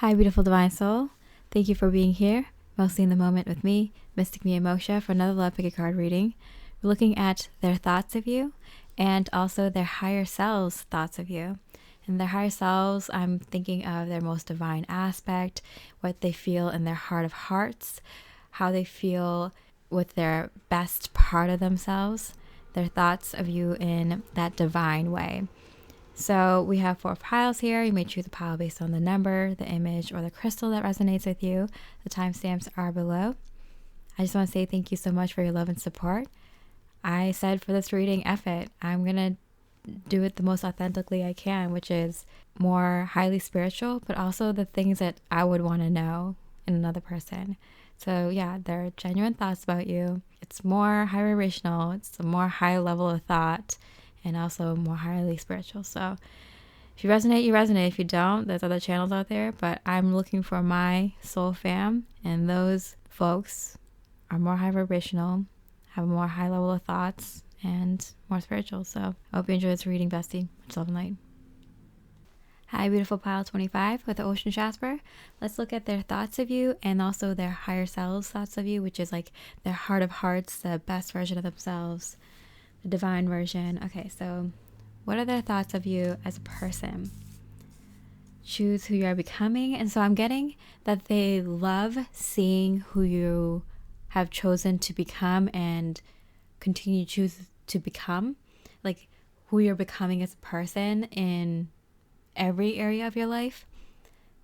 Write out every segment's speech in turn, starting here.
Hi, beautiful divine soul. Thank you for being here, mostly in the moment with me, Mystic Mia Moksha, for another Love Pick a Card reading. We're looking at their thoughts of you and also their higher selves' thoughts of you. And their higher selves, I'm thinking of their most divine aspect, what they feel in their heart of hearts, how they feel with their best part of themselves, their thoughts of you in that divine way. So we have 4 piles here. You may choose a pile based on the number, the image, or the crystal that resonates with you. The timestamps are below. I just want to say thank you so much for your love and support. I said for this reading, F it. I'm going to do it the most authentically I can, which is more highly spiritual, but also the things that I would want to know in another person. So yeah, they're genuine thoughts about you. It's more high vibrational. It's a more high level of thought, and also more highly spiritual. So if you resonate, you resonate. If you don't, there's other channels out there, but I'm looking for my soul fam, and those folks are more high vibrational, have a more high level of thoughts, and more spiritual. So I hope you enjoy this reading, bestie. Much love and light. Hi, beautiful pile 25 with the Ocean Jasper. Let's look at their thoughts of you and also their higher selves thoughts of you, which is like their heart of hearts, the best version of themselves, the divine version. Okay, so what are their thoughts of you as a person? Choose who you are becoming. And so I'm getting that they love seeing who you have chosen to become and continue to choose to become, like who you're becoming as a person in every area of your life.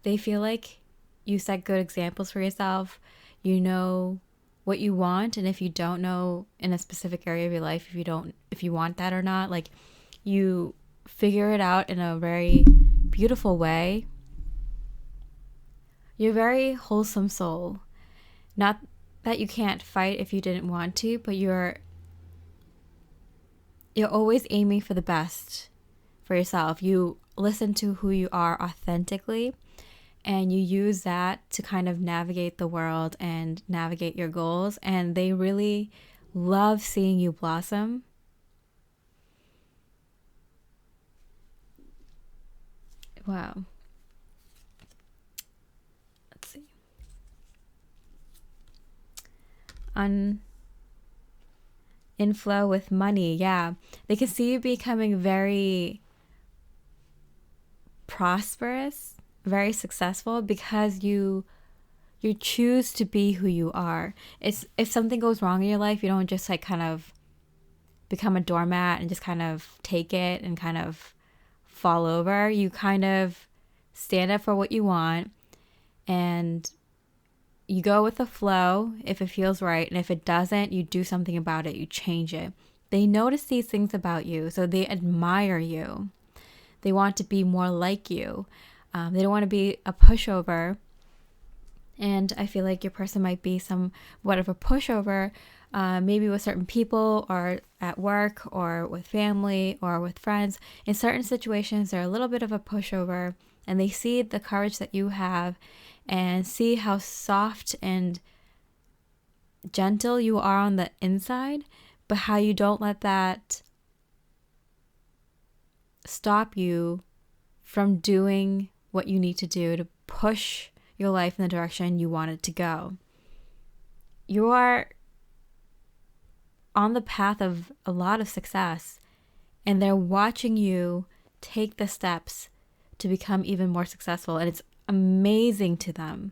They feel like you set good examples for yourself. You know what you want, and if you don't know in a specific area of your life, if you want that or not, like you figure it out in a very beautiful way. You're a very wholesome soul. Not that you can't fight if you didn't want to, but you're always aiming for the best for yourself. You listen to who you are authentically, and you use that to kind of navigate the world and navigate your goals. And they really love seeing you blossom. Wow. Let's see. Inflow with money. Yeah. They can see you becoming very prosperous, very successful, because you choose to be who you are. It's if something goes wrong in your life, you don't just like kind of become a doormat and just kind of take it and kind of fall over. You kind of stand up for what you want, and you go with the flow if it feels right, and if it doesn't, you do something about it. You change it. They notice these things about you, so they admire you. They want to be more like you. They don't want to be a pushover. And I feel like your person might be somewhat of a pushover, maybe with certain people or at work or with family or with friends. In certain situations, they're a little bit of a pushover, and they see the courage that you have and see how soft and gentle you are on the inside, but how you don't let that stop you from doing what you need to do to push your life in the direction you want it to go. You are on the path of a lot of success, and they're watching you take the steps to become even more successful, and it's amazing to them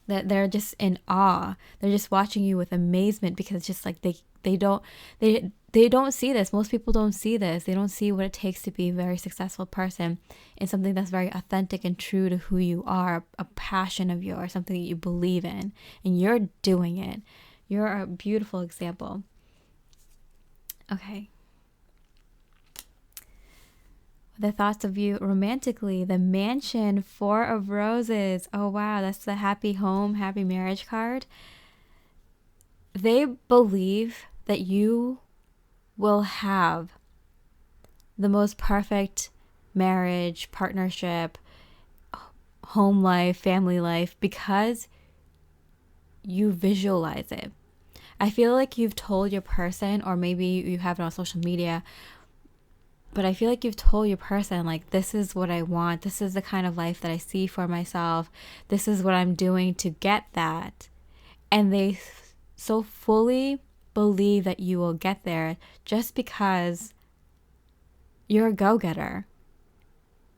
that they're just in awe. They're just watching you with amazement, because it's just like they don't see this. Most people don't see this. They don't see what it takes to be a very successful person in something that's very authentic and true to who you are, a passion of yours, something that you believe in, and you're doing it. You're a beautiful example. Okay. The thoughts of you romantically, the mansion, 4 of roses. Oh wow, that's the happy home, happy marriage card. They believe that you will have the most perfect marriage, partnership, home life, family life, because you visualize it. I feel like you've told your person, or maybe you have it on social media, But I feel like you've told your person, like, this is what I want. This is the kind of life that I see for myself. This is what I'm doing to get that. And they so fully believe that you will get there just because you're a go-getter.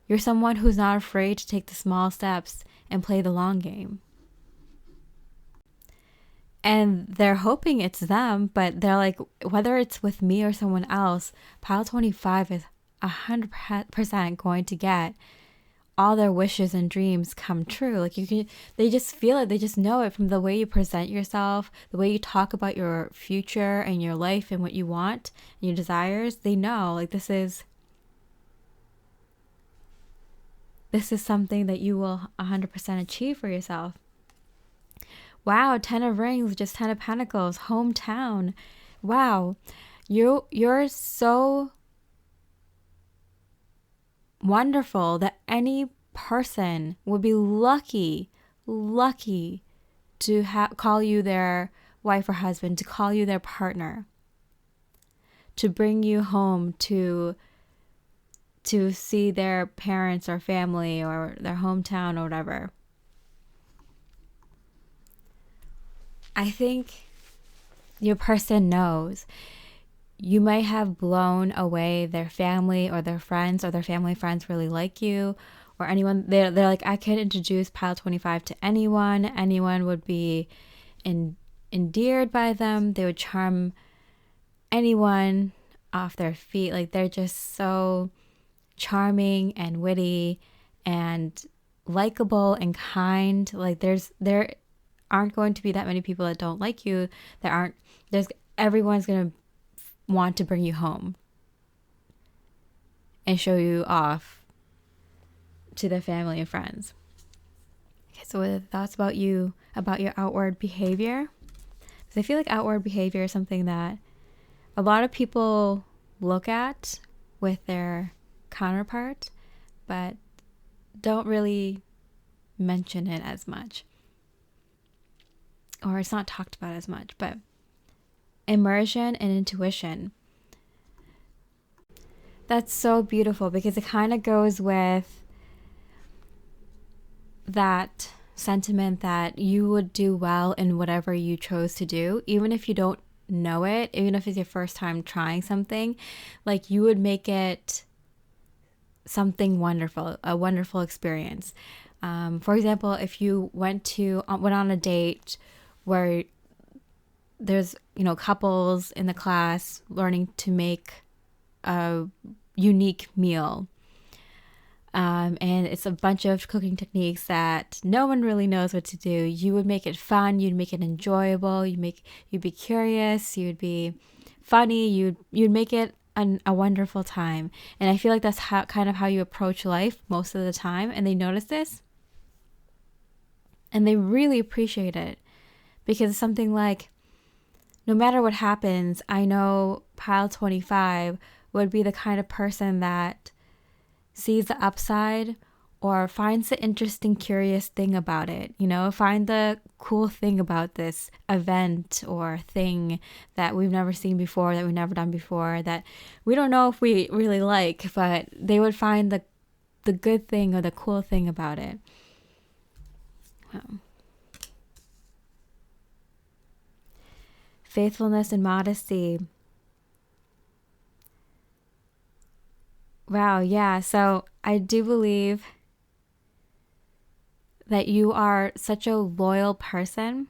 You're someone who's not afraid to take the small steps and play the long game. And they're hoping it's them, but they're like, whether it's with me or someone else, Pile 25 is 100% going to get all their wishes and dreams come true. Like they just feel it. They just know it from the way you present yourself, the way you talk about your future and your life and what you want and your desires. They know, like, this is something that you will 100% achieve for yourself. Wow, 10 of Rings, just 10 of Pentacles, hometown. Wow, you're so wonderful that any person would be lucky to call you their wife or husband, to call you their partner, to bring you home to see their parents or family or their hometown or whatever. I think your person knows. You may have blown away their family or their friends, or their family friends really like you, or anyone. They're like, I could introduce Pile 25 to anyone. Anyone would be endeared by them. They would charm anyone off their feet. Like, they're just so charming and witty and likable and kind. Like, there aren't going to be that many people that don't like you. Everyone's going to want to bring you home and show you off to their family and friends. Okay, so what are the thoughts about you, about your outward behavior? Because I feel like outward behavior is something that a lot of people look at with their counterpart, but don't really mention it as much. Or it's not talked about as much, but immersion and intuition. That's so beautiful because it kind of goes with that sentiment that you would do well in whatever you chose to do, even if you don't know it, even if it's your first time trying something, like you would make it something wonderful, a wonderful experience. For example, if you went on a date where there's, couples in the class learning to make a unique meal. And it's a bunch of cooking techniques that no one really knows what to do. You would make it fun. You'd make it enjoyable. You'd be curious. You'd be funny. You'd make it a wonderful time. And I feel like that's kind of how you approach life most of the time. And they notice this. And they really appreciate it. Because it's something like, no matter what happens, I know Pile 25 would be the kind of person that sees the upside or finds the interesting, curious thing about it. Find the cool thing about this event or thing that we've never seen before, that we've never done before, that we don't know if we really like, but they would find the good thing or the cool thing about it. Wow. Faithfulness and modesty. Wow, yeah. So I do believe that you are such a loyal person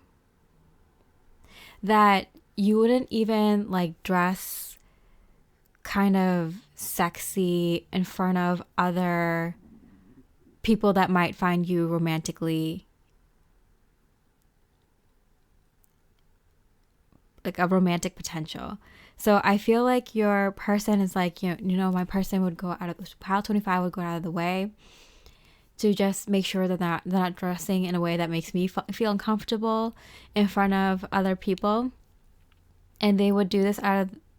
that you wouldn't even dress kind of sexy in front of other people that might find you romantically, like a romantic potential. So I feel like your person is like, my person would go out of, Pile 25 would go out of the way to just make sure that they're not dressing in a way that makes me feel uncomfortable in front of other people. And they would do this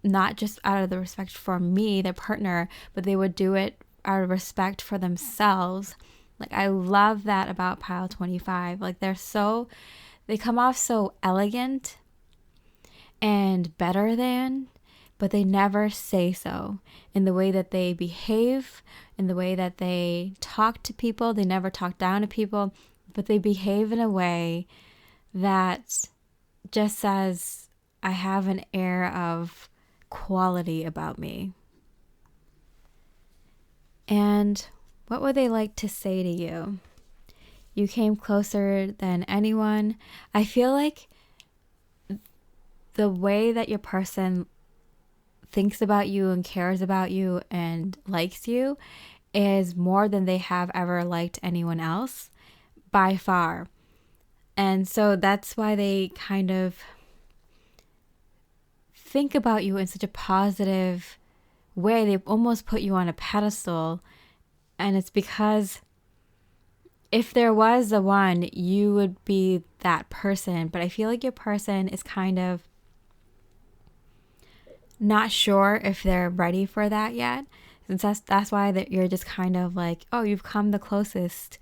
not just out of the respect for me, their partner, but they would do it out of respect for themselves. Like, I love that about Pile 25. Like, they come off so elegant and better than, but they never say so. In the way that they behave, in the way that they talk to people, they never talk down to people, but they behave in a way that just says, I have an air of quality about me. And what would they like to say to you? You came closer than anyone. I feel like the way that your person thinks about you and cares about you and likes you is more than they have ever liked anyone else, by far. And so that's why they kind of think about you in such a positive way. They almost put you on a pedestal. And it's because if there was the one, you would be that person. But I feel like your person is kind of not sure if they're ready for that yet. And that's why that you're just kind of like, oh, you've come the closest.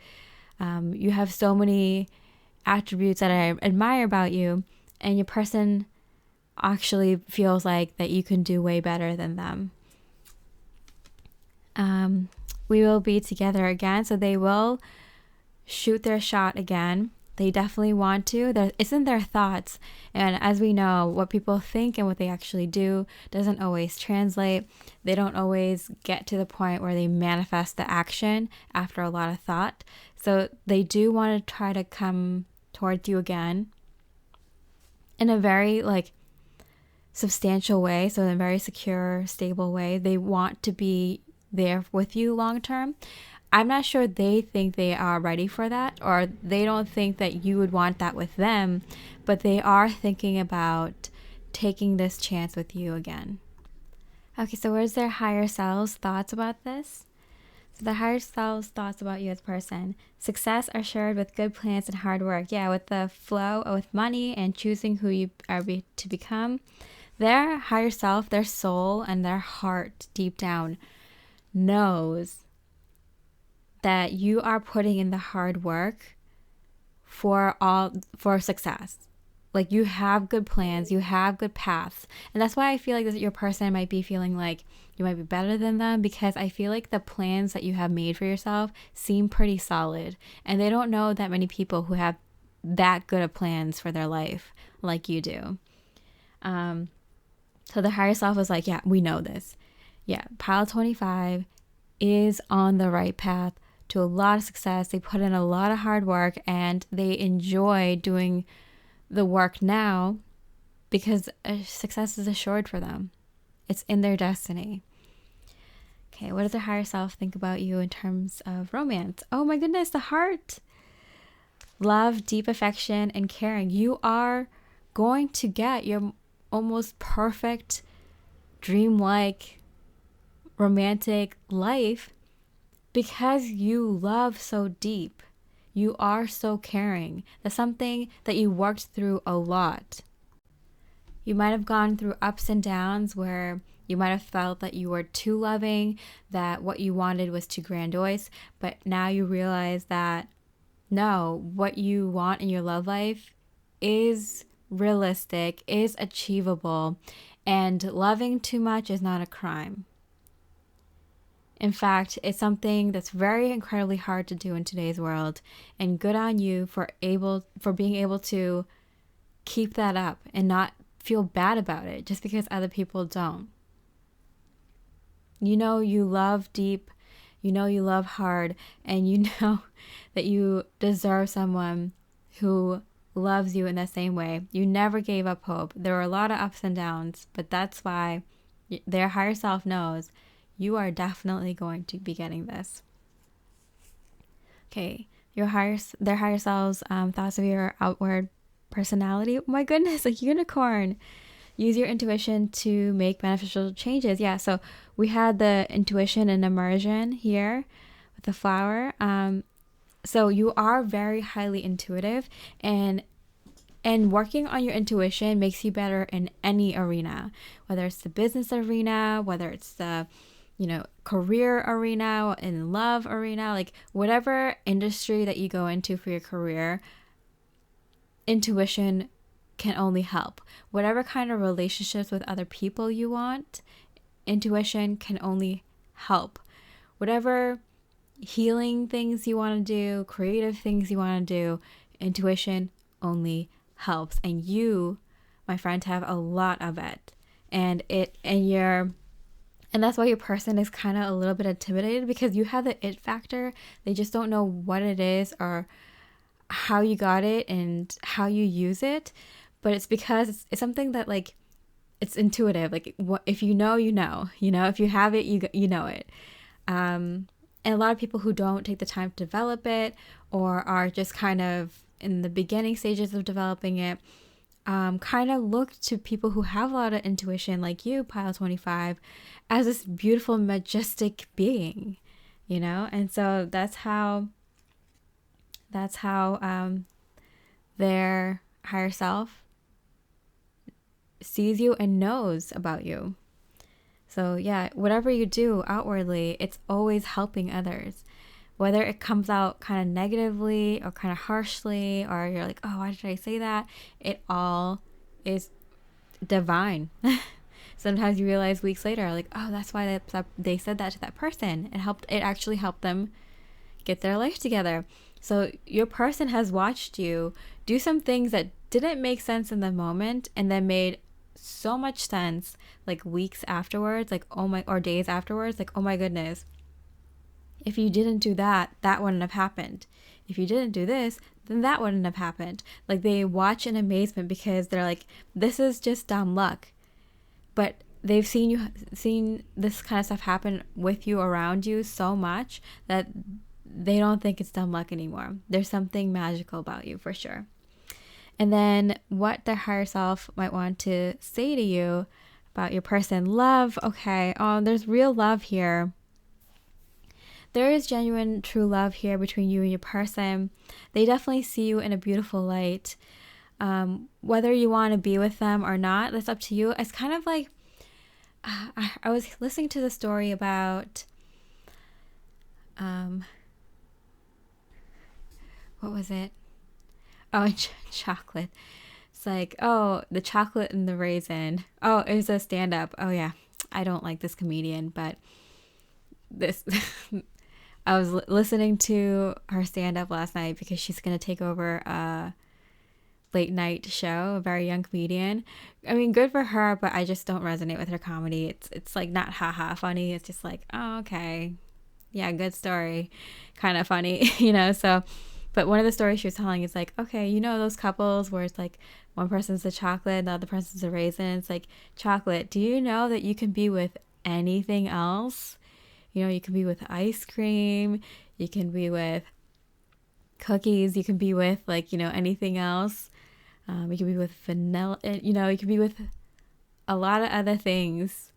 You have so many attributes that I admire about you, and your person actually feels like that you can do way better than them. We will be together again, so they will shoot their shot again. They definitely want to. It's in their thoughts. And as we know, what people think and what they actually do doesn't always translate. They don't always get to the point where they manifest the action after a lot of thought. So they do want to try to come towards you again in a very substantial way. So in a very secure, stable way. They want to be there with you long term. I'm not sure they think they are ready for that, or they don't think that you would want that with them, but they are thinking about taking this chance with you again. Okay, so where's their higher selves thoughts about this? So the higher selves thoughts about you as a person. Success are shared with good plans and hard work. Yeah, with the flow, with money and choosing who you are to become. Their higher self, their soul, and their heart deep down knows that you are putting in the hard work for success. Like, you have good plans, you have good paths. And that's why I feel like your person might be feeling like you might be better than them, because I feel like the plans that you have made for yourself seem pretty solid. And they don't know that many people who have that good of plans for their life like you do. So the higher self is like, yeah, we know this. Yeah, Pile 25 is on the right path to a lot of success. They put in a lot of hard work and they enjoy doing the work now because success is assured for them. It's in their destiny. Okay, what does the higher self think about you in terms of romance? Oh my goodness, the heart. Love, deep affection, and caring. You are going to get your almost perfect, dreamlike, romantic life because you love so deep. You are so caring. That's something that you worked through a lot. You might have gone through ups and downs where you might have felt that you were too loving, that what you wanted was too grandiose, but now you realize that no, what you want in your love life is realistic, is achievable, and loving too much is not a crime. In fact, it's something that's very incredibly hard to do in today's world, and good on you for being able to keep that up and not feel bad about it just because other people don't. You know you love deep, you know you love hard, and you know that you deserve someone who loves you in the same way. You never gave up hope. There were a lot of ups and downs, but that's why their higher self knows you are definitely going to be getting this. Okay, their higher selves thoughts of your outward personality. Oh my goodness, a unicorn. Use your intuition to make beneficial changes. Yeah, so we had the intuition and immersion here with the flower. So you are very highly intuitive, and working on your intuition makes you better in any arena, whether it's the business arena, whether it's the career arena, in love arena, like whatever industry that you go into for your career, intuition can only help. Whatever kind of relationships with other people you want, intuition can only help. Whatever healing things you want to do, creative things you want to do, intuition only helps. And you, my friend, have a lot of it. And that's why your person is kind of a little bit intimidated, because you have the it factor. They just don't know what it is or how you got it and how you use it. But it's because it's something that, like, it's intuitive. Like, if you know, you know. If you have it, you know it. And a lot of people who don't take the time to develop it, or are just kind of in the beginning stages of developing it, kind of look to people who have a lot of intuition, like you, Pile 25, as this beautiful, majestic being, And so that's how their higher self sees you and knows about you. So yeah, whatever you do outwardly, it's always helping others. Whether it comes out kind of negatively or kind of harshly, or you're like, oh, why did I say that? It all is divine. Sometimes you realize weeks later, like, oh, that's why they said that to that person. It actually helped them get their life together. So your person has watched you do some things that didn't make sense in the moment, and then made so much sense like weeks afterwards, or days afterwards, like, oh my goodness, if you didn't do that, that wouldn't have happened. If you didn't do this, then that wouldn't have happened. Like, they watch in amazement, because they're like, this is just dumb luck. But they've seen this kind of stuff happen with you, around you, so much that they don't think it's dumb luck anymore. There's something magical about you, for sure. And then what their higher self might want to say to you about your person. Love. Okay. There's real love here. There is genuine, true love here between you and your person. They definitely see you in a beautiful light. Whether you want to be with them or not, that's up to you. It's kind of like, I was listening to the story about, what was it? Oh, chocolate. It's like, oh, the chocolate and the raisin. Oh, it was a stand-up. Oh yeah, I don't like this comedian, but this I was listening to her stand-up last night, because she's gonna take over a late night show, a very young comedian. I mean, good for her, but I just don't resonate with her comedy. It's like not haha funny. It's just like, oh, okay, yeah, good story, kind of funny, so. But one of the stories she was telling is like, okay, those couples where it's like one person's the chocolate and the other person's the raisin. It's like, chocolate, do you know that you can be with anything else? You can be with ice cream, you can be with cookies, you can be with anything else. You can be with vanilla, you can be with a lot of other things,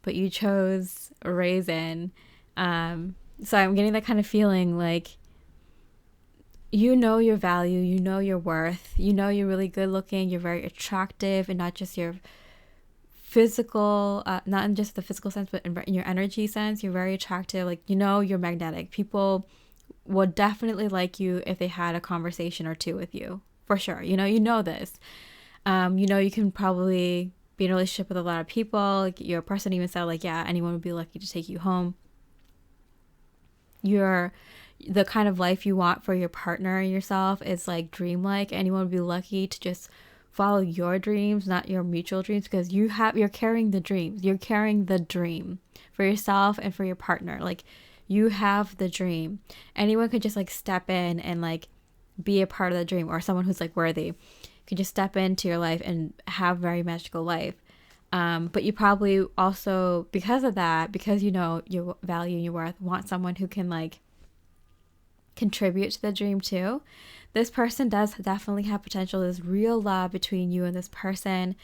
but you chose a raisin. So I'm getting that kind of feeling like, your value, your worth, you're really good looking, you're very attractive, and not just your physical, not in just the physical sense, but in your energy sense. You're very attractive, like, you're magnetic. People would definitely like you if they had a conversation or two with you, for sure. You know this. You can probably be in a relationship with a lot of people. Like, your person even said, like, yeah, anyone would be lucky to take you home. You're the kind of life you want for your partner and yourself is like dreamlike. Anyone would be lucky to just follow your dreams, not your mutual dreams, because you're carrying the dreams. You're carrying the dream for yourself and for your partner. Like, you have the dream. Anyone could just like step in and like be a part of the dream, or someone who's like worthy could just step into your life and have a very magical life. But you probably also, because of that, because your value and your worth, want someone who can like contribute to the dream too. This person does definitely have potential. There's real love between you and this person.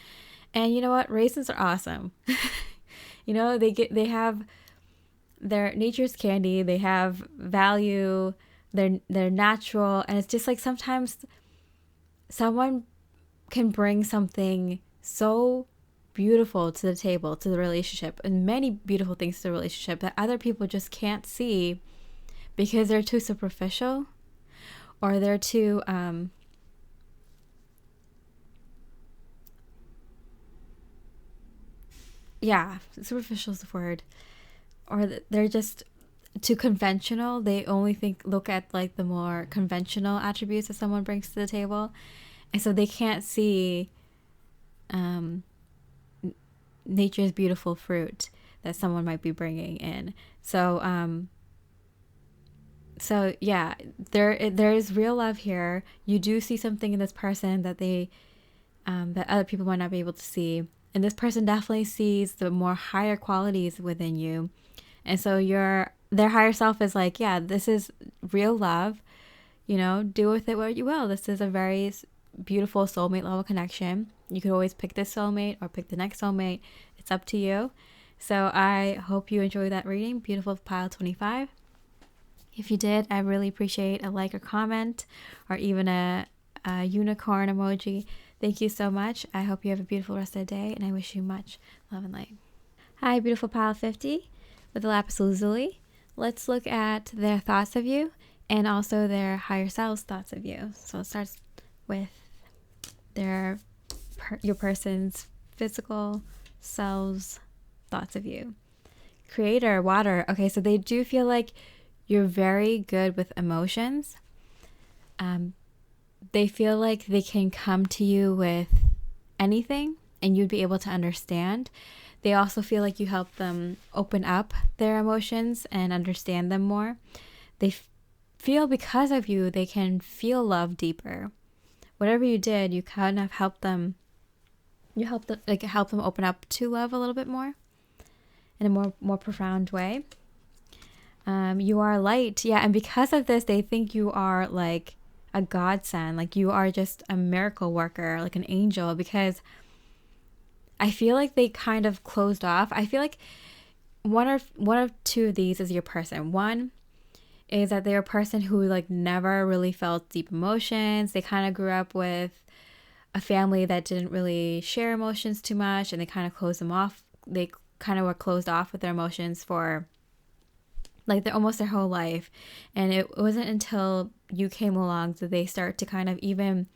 And you know what? Raisins are awesome. They have their nature's candy. They have value. They're natural. And it's just like, sometimes someone can bring something so beautiful to the table, to the relationship, and many beautiful things to the relationship that other people just can't see, because they're too superficial, or they're too yeah, superficial is the word. Or they're just too conventional. They only look at like the more conventional attributes that someone brings to the table. And so they can't see nature's beautiful fruit that someone might be bringing in. So yeah, there is real love here. You do see something in this person that that other people might not be able to see, and this person definitely sees the more higher qualities within you, and so their higher self is like, yeah, this is real love. Do with it what you will. This is a very beautiful soulmate level connection. You could always pick this soulmate or pick the next soulmate. It's up to you. So I hope you enjoyed that reading. Beautiful pile 25. If you did, I really appreciate a like or comment, or even a unicorn emoji. Thank you so much. I hope you have a beautiful rest of the day, and I wish you much love and light. Hi, beautiful pile 50 with the Lapiz Lazouli. Let's look at their thoughts of you and also their higher selves thoughts of you. So it starts with your person's physical selves thoughts of you. Creator, water. Okay, so they do feel like you're very good with emotions. They feel like they can come to you with anything and you'd be able to understand. They also feel like you help them open up their emotions and understand them more. They feel because of you, they can feel love deeper. Whatever you did, you kind of helped them. You help them open up to love a little bit more in a more profound way. You are light. Yeah, and because of this, they think you are like a godsend, like you are just a miracle worker, like an angel, because I feel like they kind of closed off. I feel like one of two of these is your person. One is that they're a person who like never really felt deep emotions. They kind of grew up with a family that didn't really share emotions too much, and they kind of closed them off. They kind of were closed off with their emotions for like almost their whole life. And it wasn't until you came along that they start to kind of even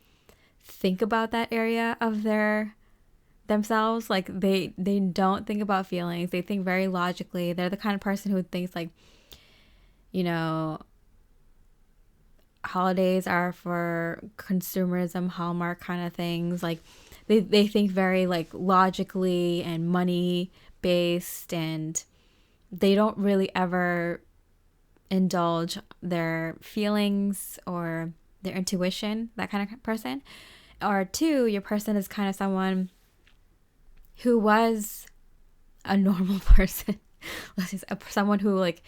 think about that area of themselves. Like they don't think about feelings. They think very logically. They're the kind of person who thinks like, holidays are for consumerism, Hallmark kind of things. Like they think very like logically and money based, and they don't really ever indulge their feelings or their intuition, that kind of person. Or two, your person is kind of someone who was a normal person. Let's say someone who like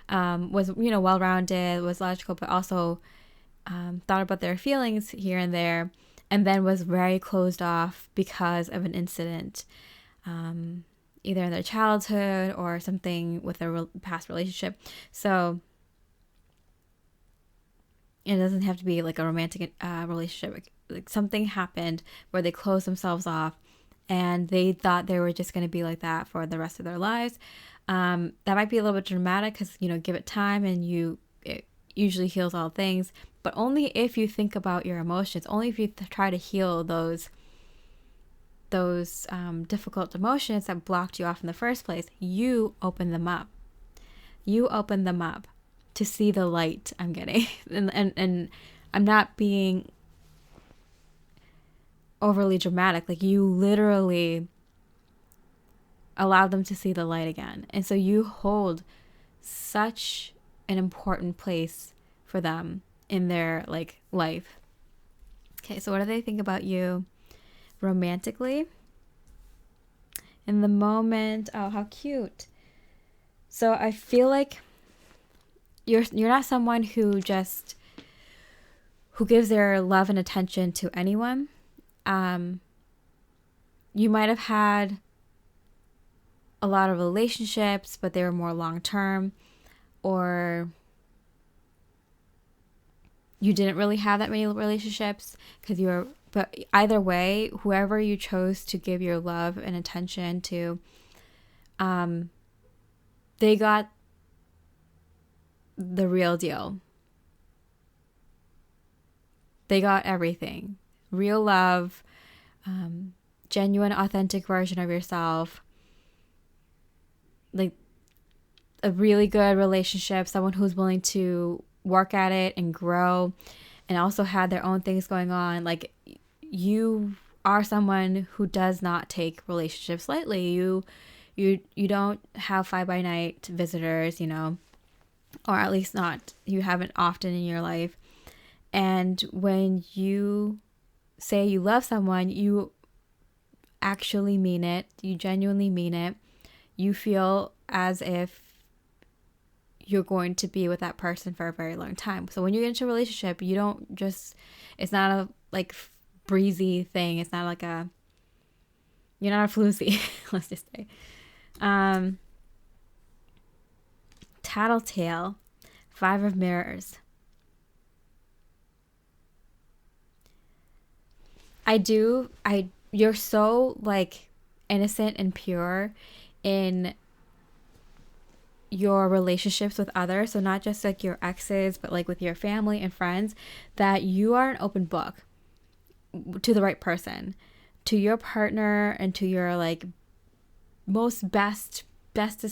was well-rounded, was logical, but also thought about their feelings here and there, and then was very closed off because of an incident, either in their childhood or something with a past relationship. So it doesn't have to be like a romantic relationship. Like something happened where they closed themselves off, and they thought they were just going to be like that for the rest of their lives. That might be a little bit dramatic because, give it time and it usually heals all things, but only if you think about your emotions, only if you try to heal those difficult emotions that blocked you off in the first place. You open them up. You open them up to see the light I'm getting. and I'm not being overly dramatic. Like you literally allow them to see the light again. And so you hold such an important place for them in their like life. Okay, so what do they think about you romantically? In the moment, oh, how cute. So I feel like you're not someone who gives their love and attention to anyone. You might have had a lot of relationships, but they were more long-term, or you didn't really have that many relationships but either way, whoever you chose to give your love and attention to, they got the real deal. They got everything. Real love, genuine, authentic version of yourself. like a really good relationship, someone who's willing to work at it and grow and also had their own things going on. Like, you are someone who does not take relationships lightly. You don't have fly by night visitors, you know, or at least not, you haven't often in your life. And when you say you love someone, you actually mean it. You genuinely mean it. You feel as if you're going to be with that person for a very long time. So when you get into a relationship, you don't just, it's not a like breezy thing. It's not like a, you're not a floozy, let's just say. Tattletale, 5 of Mirrors. You're so like innocent and pure in your relationships with others, so not just like your exes, but like with your family and friends, that you are an open book to the right person, to your partner, and to your like bestest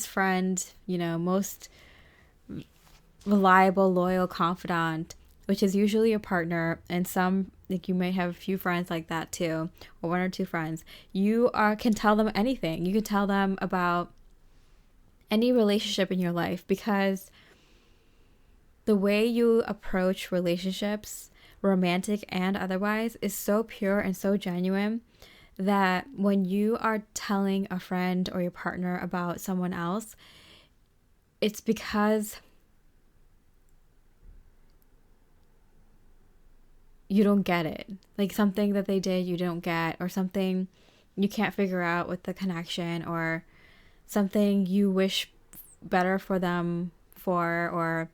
friend, you know, most reliable, loyal confidant, which is usually your partner. And some, like, you may have a few friends like that too, or 1 or 2 friends. You can tell them anything. You can tell them about any relationship in your life, because the way you approach relationships, romantic and otherwise, is so pure and so genuine that when you are telling a friend or your partner about someone else, it's because you don't get it. Like, something that they did you don't get, or something you can't figure out with the connection, or something you wish better for them for, or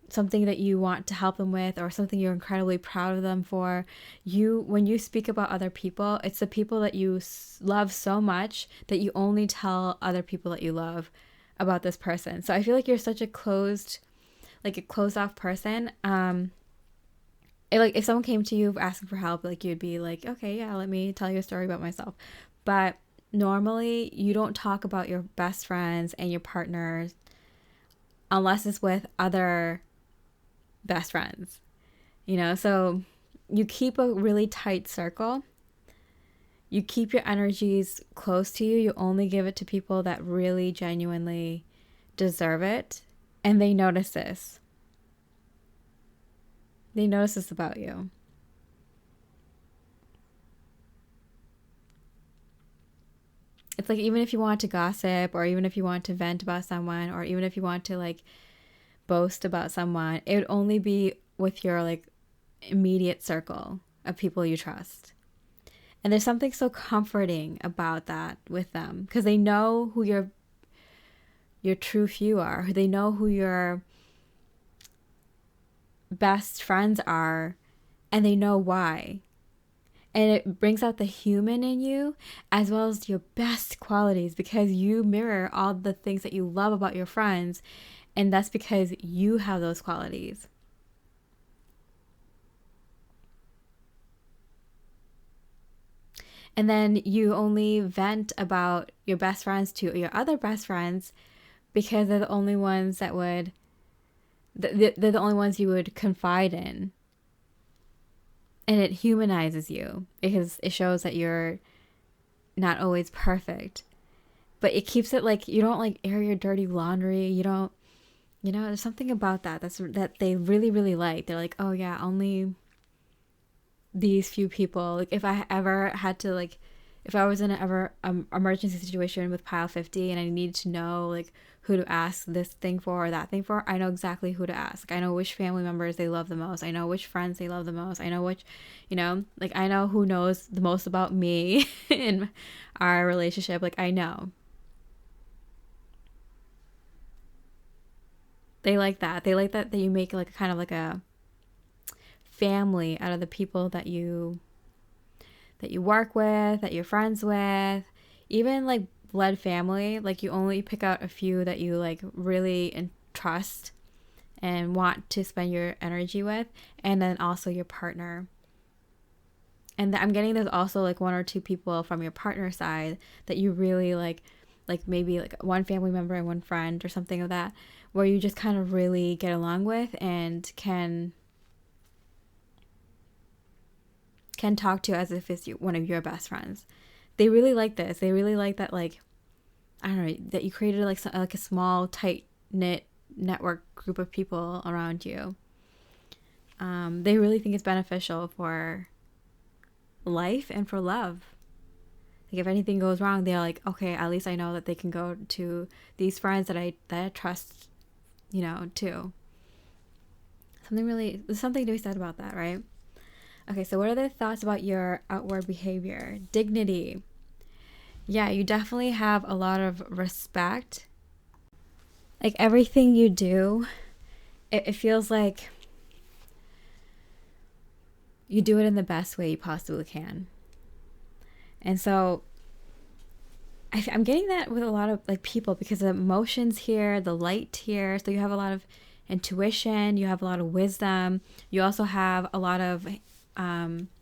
something that you want to help them with, or something you're incredibly proud of them for. When you speak about other people, it's the people that you love so much that you only tell other people that you love about this person. So I feel like you're such a closed off person. Like, if someone came to you asking for help, like, you'd be like, okay, yeah, let me tell you a story about myself. But normally you don't talk about your best friends and your partners unless it's with other best friends, you know? So you keep a really tight circle. You keep your energies close to you. You only give it to people that really genuinely deserve it. And they notice this. They notice this about you. It's like, even if you want to gossip, or even if you want to vent about someone, or even if you want to like boast about someone, it would only be with your like immediate circle of people you trust. And there's something so comforting about that with them, because they know who your true few are. They know who your best friends are, and they know why. And it brings out the human in you as well as your best qualities, because you mirror all the things that you love about your friends. And that's because you have those qualities. And then you only vent about your best friends to your other best friends because they're the only ones that would, they're the only ones you would confide in. And it humanizes you because it shows that you're not always perfect. But it keeps it like, you don't like air your dirty laundry. You don't, you know, there's something about that that they really, really like. They're like, oh yeah, only these few people. Like, if I ever had to, like, if I was in an emergency situation with pile 50 and I needed to know like who to ask this thing for or that thing for, I know exactly who to ask. I know which family members they love the most. I know which friends they love the most. I know which, you know, like, I know who knows the most about me in our relationship. Like, I know. They like that. They like that you make like kind of like a family out of the people that you work with, that you're friends with, even like blood family. Like, you only pick out a few that you like really trust and want to spend your energy with, and then also your partner. And I'm getting there's also like 1 or 2 people from your partner side that you really like like maybe like one family member and one friend or something of that, where you just kind of really get along with and can talk to as if it's one of your best friends. They really like this. They really like that, like, I don't know, that you created like a small, tight knit network group of people around you. They really think it's beneficial for life and for love. Like if anything goes wrong, they're like, okay, at least I know that they can go to these friends that I trust, you know, too. There's something to be said about that, right? Okay, so what are the thoughts about your outward behavior? Dignity. Yeah, you definitely have a lot of respect. Like everything you do, it feels like you do it in the best way you possibly can. And so I'm getting that with a lot of like people, because the emotions here, the light here. So you have a lot of intuition, you have a lot of wisdom. You also have a lot of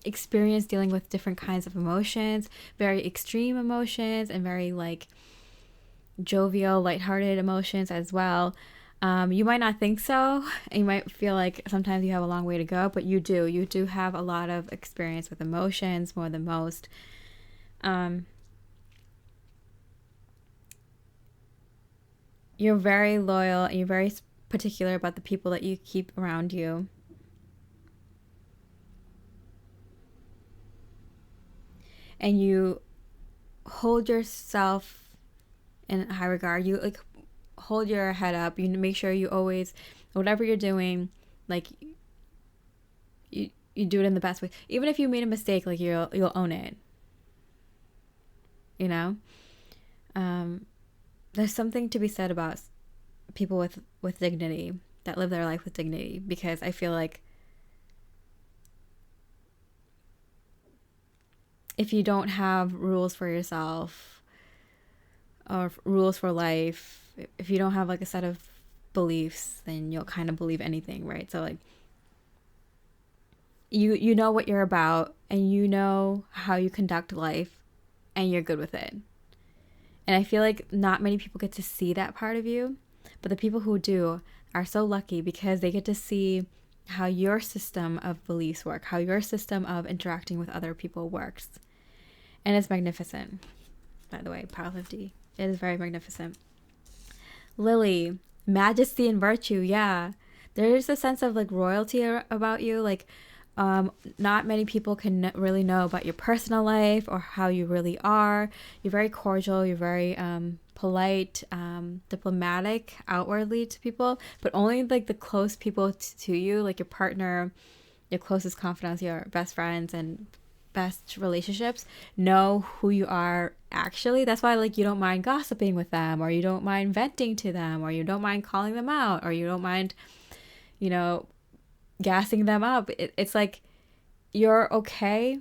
experience dealing with different kinds of emotions, very extreme emotions and very like jovial, lighthearted emotions as well. You might not think so, and you might feel like sometimes you have a long way to go, but you do have a lot of experience with emotions, more than most. You're very loyal and you're very particular about the people that you keep around you. And you hold yourself in high regard. You like hold your head up. You make sure you always, whatever you're doing, like you do it in the best way. Even if you made a mistake, like you'll own it. You know, there's something to be said about people with dignity, that live their life with dignity, because I feel like if you don't have rules for yourself or rules for life, if you don't have like a set of beliefs, then you'll kind of believe anything, right? So like you know what you're about, and you know how you conduct life, and you're good with it. And I feel like not many people get to see that part of you, but the people who do are so lucky, because they get to see how your system of beliefs work, how your system of interacting with other people works. And it's magnificent. By the way, Pile 50. It is very magnificent. Lily, majesty and virtue. Yeah. There's a sense of like royalty about you. Like, not many people can really know about your personal life or how you really are. You're very cordial. You're very polite, diplomatic outwardly to people, but only like the close people to you, like your partner, your closest confidants, your best friends and best relationships, know who you are actually. That's why like you don't mind gossiping with them, or you don't mind venting to them, or you don't mind calling them out, or you don't mind, you know, gassing them up. It's like you're okay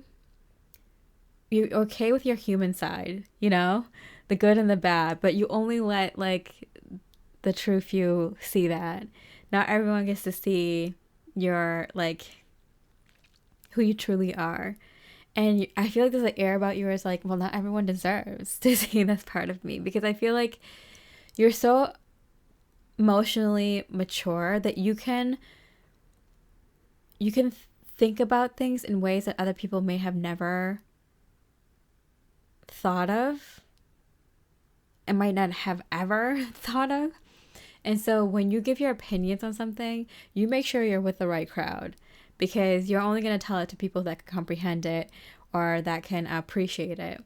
with your human side, you know, the good and the bad, but you only let like the true few see that. Not everyone gets to see your like who you truly are. And I feel like there's an air about you where it's like, well, not everyone deserves to see this part of me, because I feel like you're so emotionally mature that you can think about things in ways that other people may have never thought of and might not have ever thought of. And so when you give your opinions on something, you make sure you're with the right crowd, because you're only going to tell it to people that can comprehend it or that can appreciate it.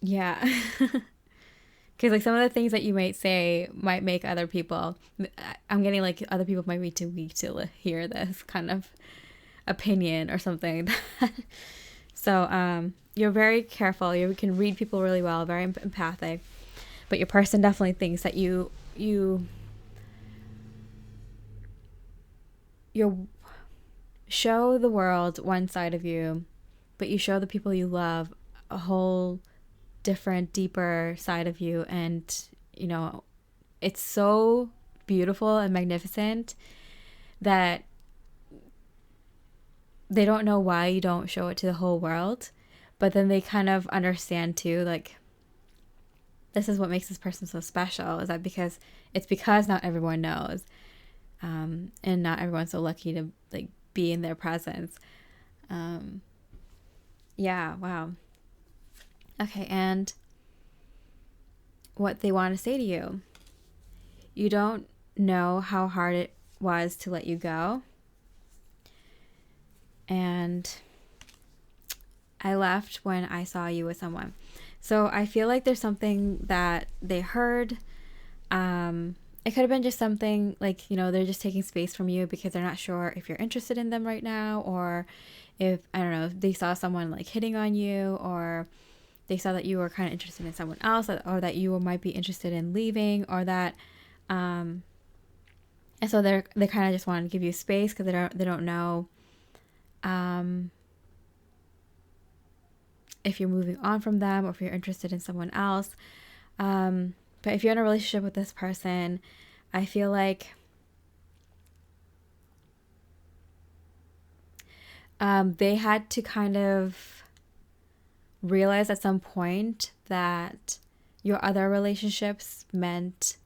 Yeah. Because like some of the things that you might say might make other people, I'm getting like other people might be too weak to hear this kind of opinion or something. So you're very careful. You can read people really well, very empathic. But your person definitely thinks that you show the world one side of you, but you show the people you love a whole different, deeper side of you. And you know, it's so beautiful and magnificent that they don't know why you don't show it to the whole world, but then they kind of understand too, like, this is what makes this person so special, is that because not everyone knows, and not everyone's so lucky to like be in their presence. Yeah, wow. Okay, and what they want to say to you. You don't know how hard it was to let you go. And I left when I saw you with someone. So I feel like there's something that they heard. It could have been just something like, you know, they're just taking space from you because they're not sure if you're interested in them right now, or if, I don't know, if they saw someone like hitting on you, or they saw that you were kind of interested in someone else, or that you might be interested in leaving, or that, and so they kind of just want to give you space because they don't know, if you're moving on from them or if you're interested in someone else. But if you're in a relationship with this person, I feel like they had to kind of realize at some point that your other relationships meant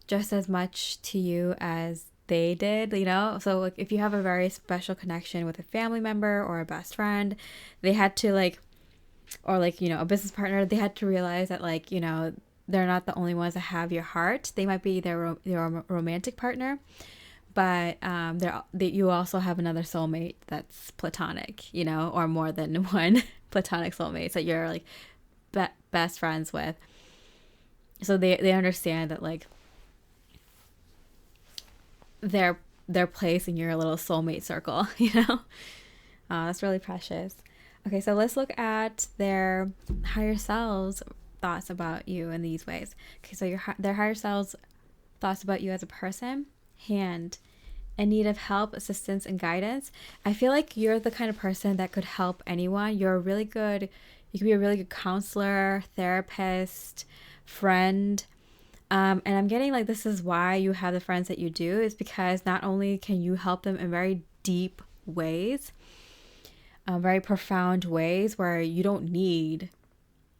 just as much to you as they did, you know? So like if you have a very special connection with a family member or a best friend, they had to like, or like, you know, a business partner, they had to realize that like, you know, they're not the only ones that have your heart. They might be their romantic partner, but you also have another soulmate that's platonic, you know, or more than one platonic soulmates that you're like best friends with. So they understand that like their place in your little soulmate circle, you know. That's really precious. Okay, so let's look at their higher selves thoughts about you in these ways. Okay, so their higher selves thoughts about you as a person. Hand, in need of help, assistance, and guidance. I feel like you're the kind of person that could help anyone. You could be a really good counselor, therapist, friend. And I'm getting like this is why you have the friends that you do, is because not only can you help them in very deep ways, very profound ways where you don't need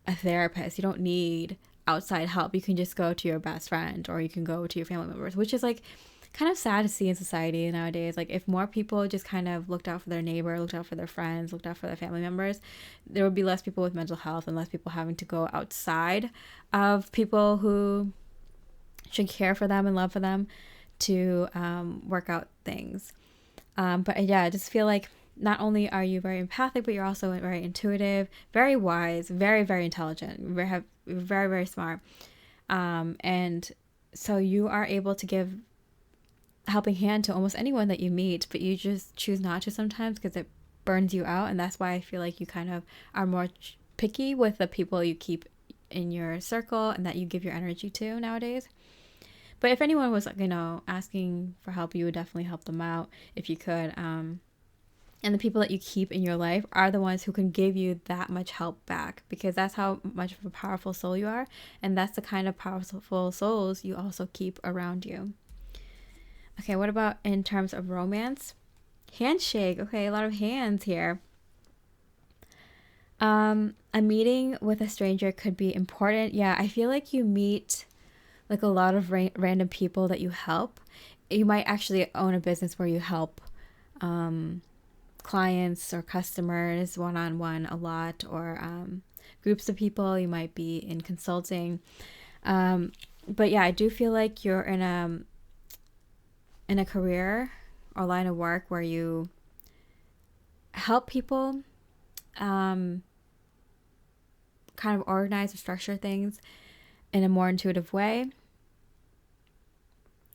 a therapist, you don't need outside help. You can just go to your best friend, or you can go to your family members, which is like kind of sad to see in society nowadays. Like if more people just kind of looked out for their neighbor, looked out for their friends, looked out for their family members, there would be less people with mental health and less people having to go outside of people who should care for them and love for them to work out things. But yeah, I just feel like not only are you very empathic, but you're also very intuitive, very wise, very, very intelligent, very, very smart. And so you are able to give helping hand to almost anyone that you meet, but you just choose not to sometimes because it burns you out. And that's why I feel like you kind of are more picky with the people you keep in your circle and that you give your energy to nowadays. But if anyone was, you know, asking for help, you would definitely help them out if you could. And the people that you keep in your life are the ones who can give you that much help back, because that's how much of a powerful soul you are. And that's the kind of powerful souls you also keep around you. Okay, what about in terms of romance? Handshake. Okay, a lot of hands here. A meeting with a stranger could be important. Yeah, I feel like you meet like a lot of random people that you help. You might actually own a business where you help clients or customers one-on-one a lot, or groups of people. You might be in consulting. But yeah, I do feel like you're in a career or line of work where you help people kind of organize or structure things in a more intuitive way.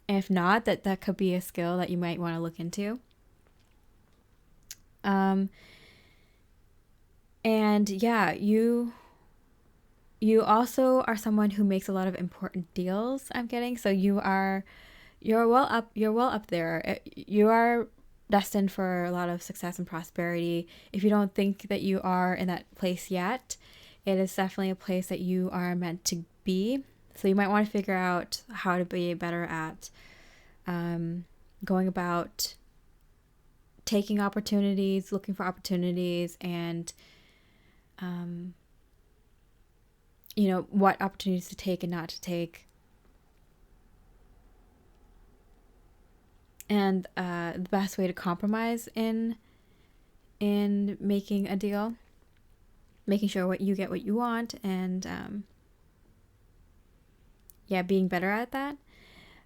If not, that could be a skill that you might want to look into. And yeah, you also are someone who makes a lot of important deals, I'm getting. So you're well up there. You are destined for a lot of success and prosperity. If you don't think that you are in that place yet, it is definitely a place that you are meant to be. So you might want to figure out how to be better at going about taking opportunities, looking for opportunities, and what opportunities to take and not to take. And the best way to compromise in making a deal, making sure you get what you want, and being better at that.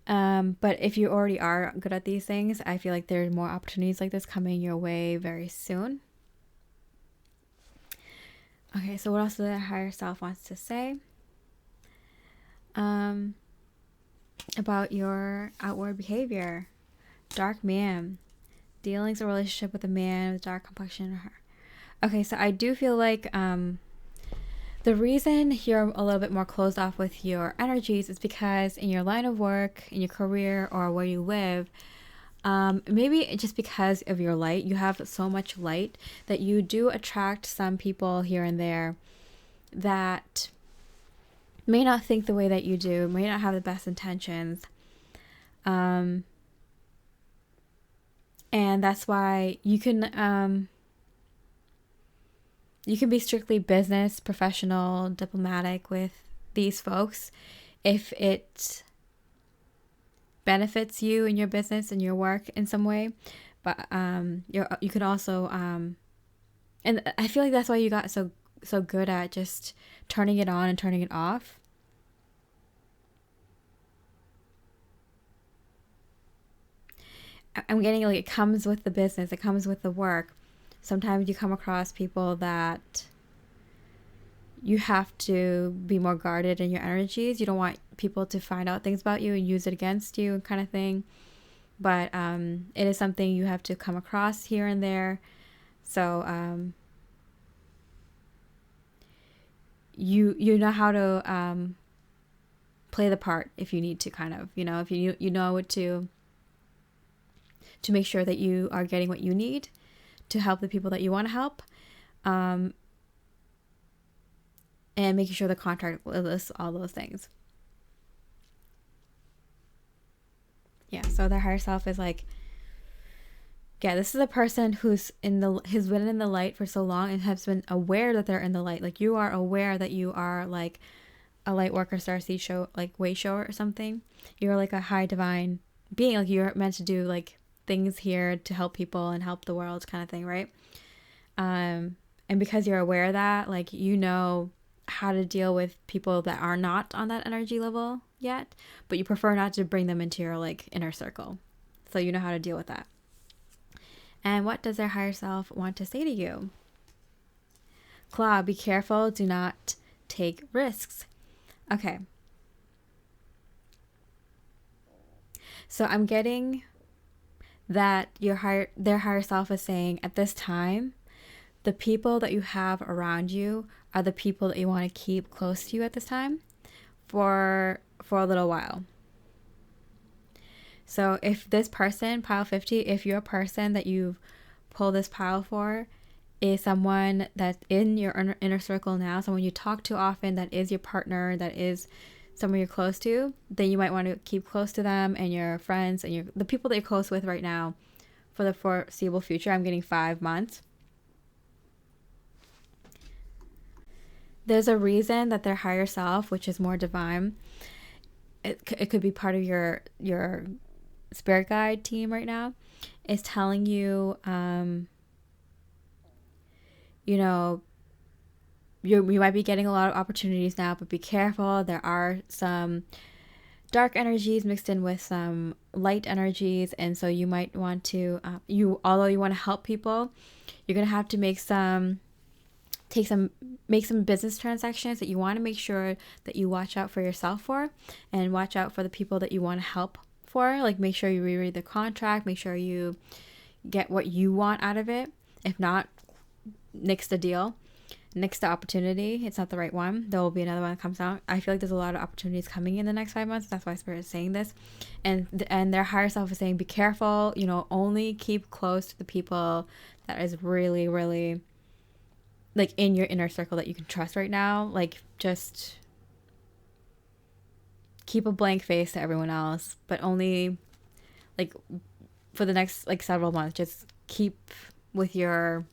But if you already are good at these things, I feel like there's more opportunities like this coming your way very soon. Okay, so what else does the higher self wants to say about your outward behavior? Dark man. Dealings or relationship with a man with dark complexion or her. Okay, so I do feel like the reason you're a little bit more closed off with your energies is because in your line of work, in your career, or where you live, maybe just because of your light, you have so much light that you do attract some people here and there that may not think the way that you do, may not have the best intentions. And that's why you can be strictly business, professional, diplomatic with these folks if it benefits you in your business and your work in some way. But you could also and I feel like that's why you got so good at just turning it on and turning it off. I'm getting like it comes with the business, it comes with the work. Sometimes you come across people that you have to be more guarded in your energies. You don't want people to find out things about you and use it against you kind of thing. But it is something you have to come across here and there. So you know how to play the part if you need to, kind of, if you know what to make sure that you are getting what you need to help the people that you want to help, and making sure the contract lists all those things. Yeah, so their higher self is like, this is a person who's has been in the light for so long and has been aware that they're in the light. Like, you are aware that you are like a light worker, starseed show, like way shower or something. You're like a high divine being. Like, you're meant to do like things here to help people and help the world kind of thing, right? And because you're aware of that, like, you know how to deal with people that are not on that energy level yet, but you prefer not to bring them into your like inner circle. So you know how to deal with that. And what does their higher self want to say to you? Claw, be careful, do not take risks. Okay. So I'm getting that their higher self is saying at this time, the people that you have around you are the people that you want to keep close to you at this time for a little while. So if this person, pile 50, if your person that you've pulled this pile for is someone that's in your inner circle now, someone you talk to often, that is your partner, that is someone you're close to, then you might want to keep close to them and your friends and the people that you're close with right now for the foreseeable future. I'm getting 5 months. There's a reason that their higher self, which is more divine, it could be part of your spirit guide team right now, is telling you, you might be getting a lot of opportunities now, but be careful. There are some dark energies mixed in with some light energies, and so you might want to, although you want to help people, you're gonna have to make some business transactions that you want to make sure that you watch out for yourself for, and watch out for the people that you want to help for. Like, make sure you reread the contract, make sure you get what you want out of it. If not, nix the deal. Nix the opportunity. It's not the right one. There will be another one that comes out. I feel like there's a lot of opportunities coming in the next 5 months. That's why Spirit is saying this. And their higher self is saying, be careful, only keep close to the people that is really, really like in your inner circle that you can trust right now. Like, just keep a blank face to everyone else, but only like for the next like several months, just keep with your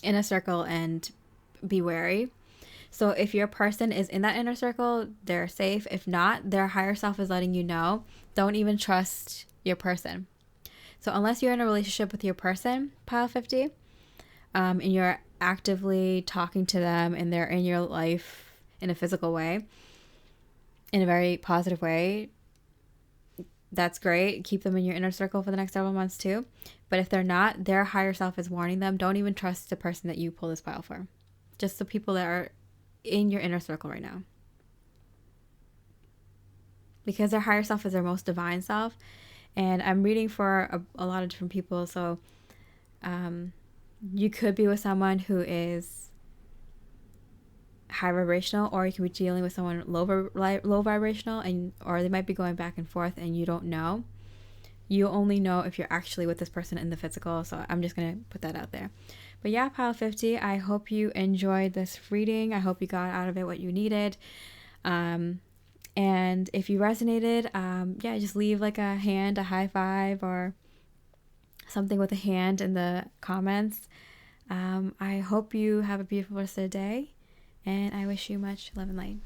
inner circle and be wary. So if your person is in that inner circle, they're safe. If not, their higher self is letting you know, don't even trust your person. So unless you're in a relationship with your person, pile 50, and you're actively talking to them and they're in your life in a physical way, in a very positive way, that's great. Keep them in your inner circle for the next several months too. But if they're not, their higher self is warning them, don't even trust the person that you pull this pile for. Just the people that are in your inner circle right now. Because their higher self is their most divine self. And I'm reading for a lot of different people. So you could be with someone who is high vibrational, or you could be dealing with someone low vibrational, or they might be going back and forth and you don't know. You only know if you're actually with this person in the physical. So I'm just going to put that out there. But yeah, pile 50, I hope you enjoyed this reading. I hope you got out of it what you needed. And if you resonated, just leave like a hand, a high five, or something with a hand in the comments. I hope you have a beautiful rest of the day, and I wish you much love and light.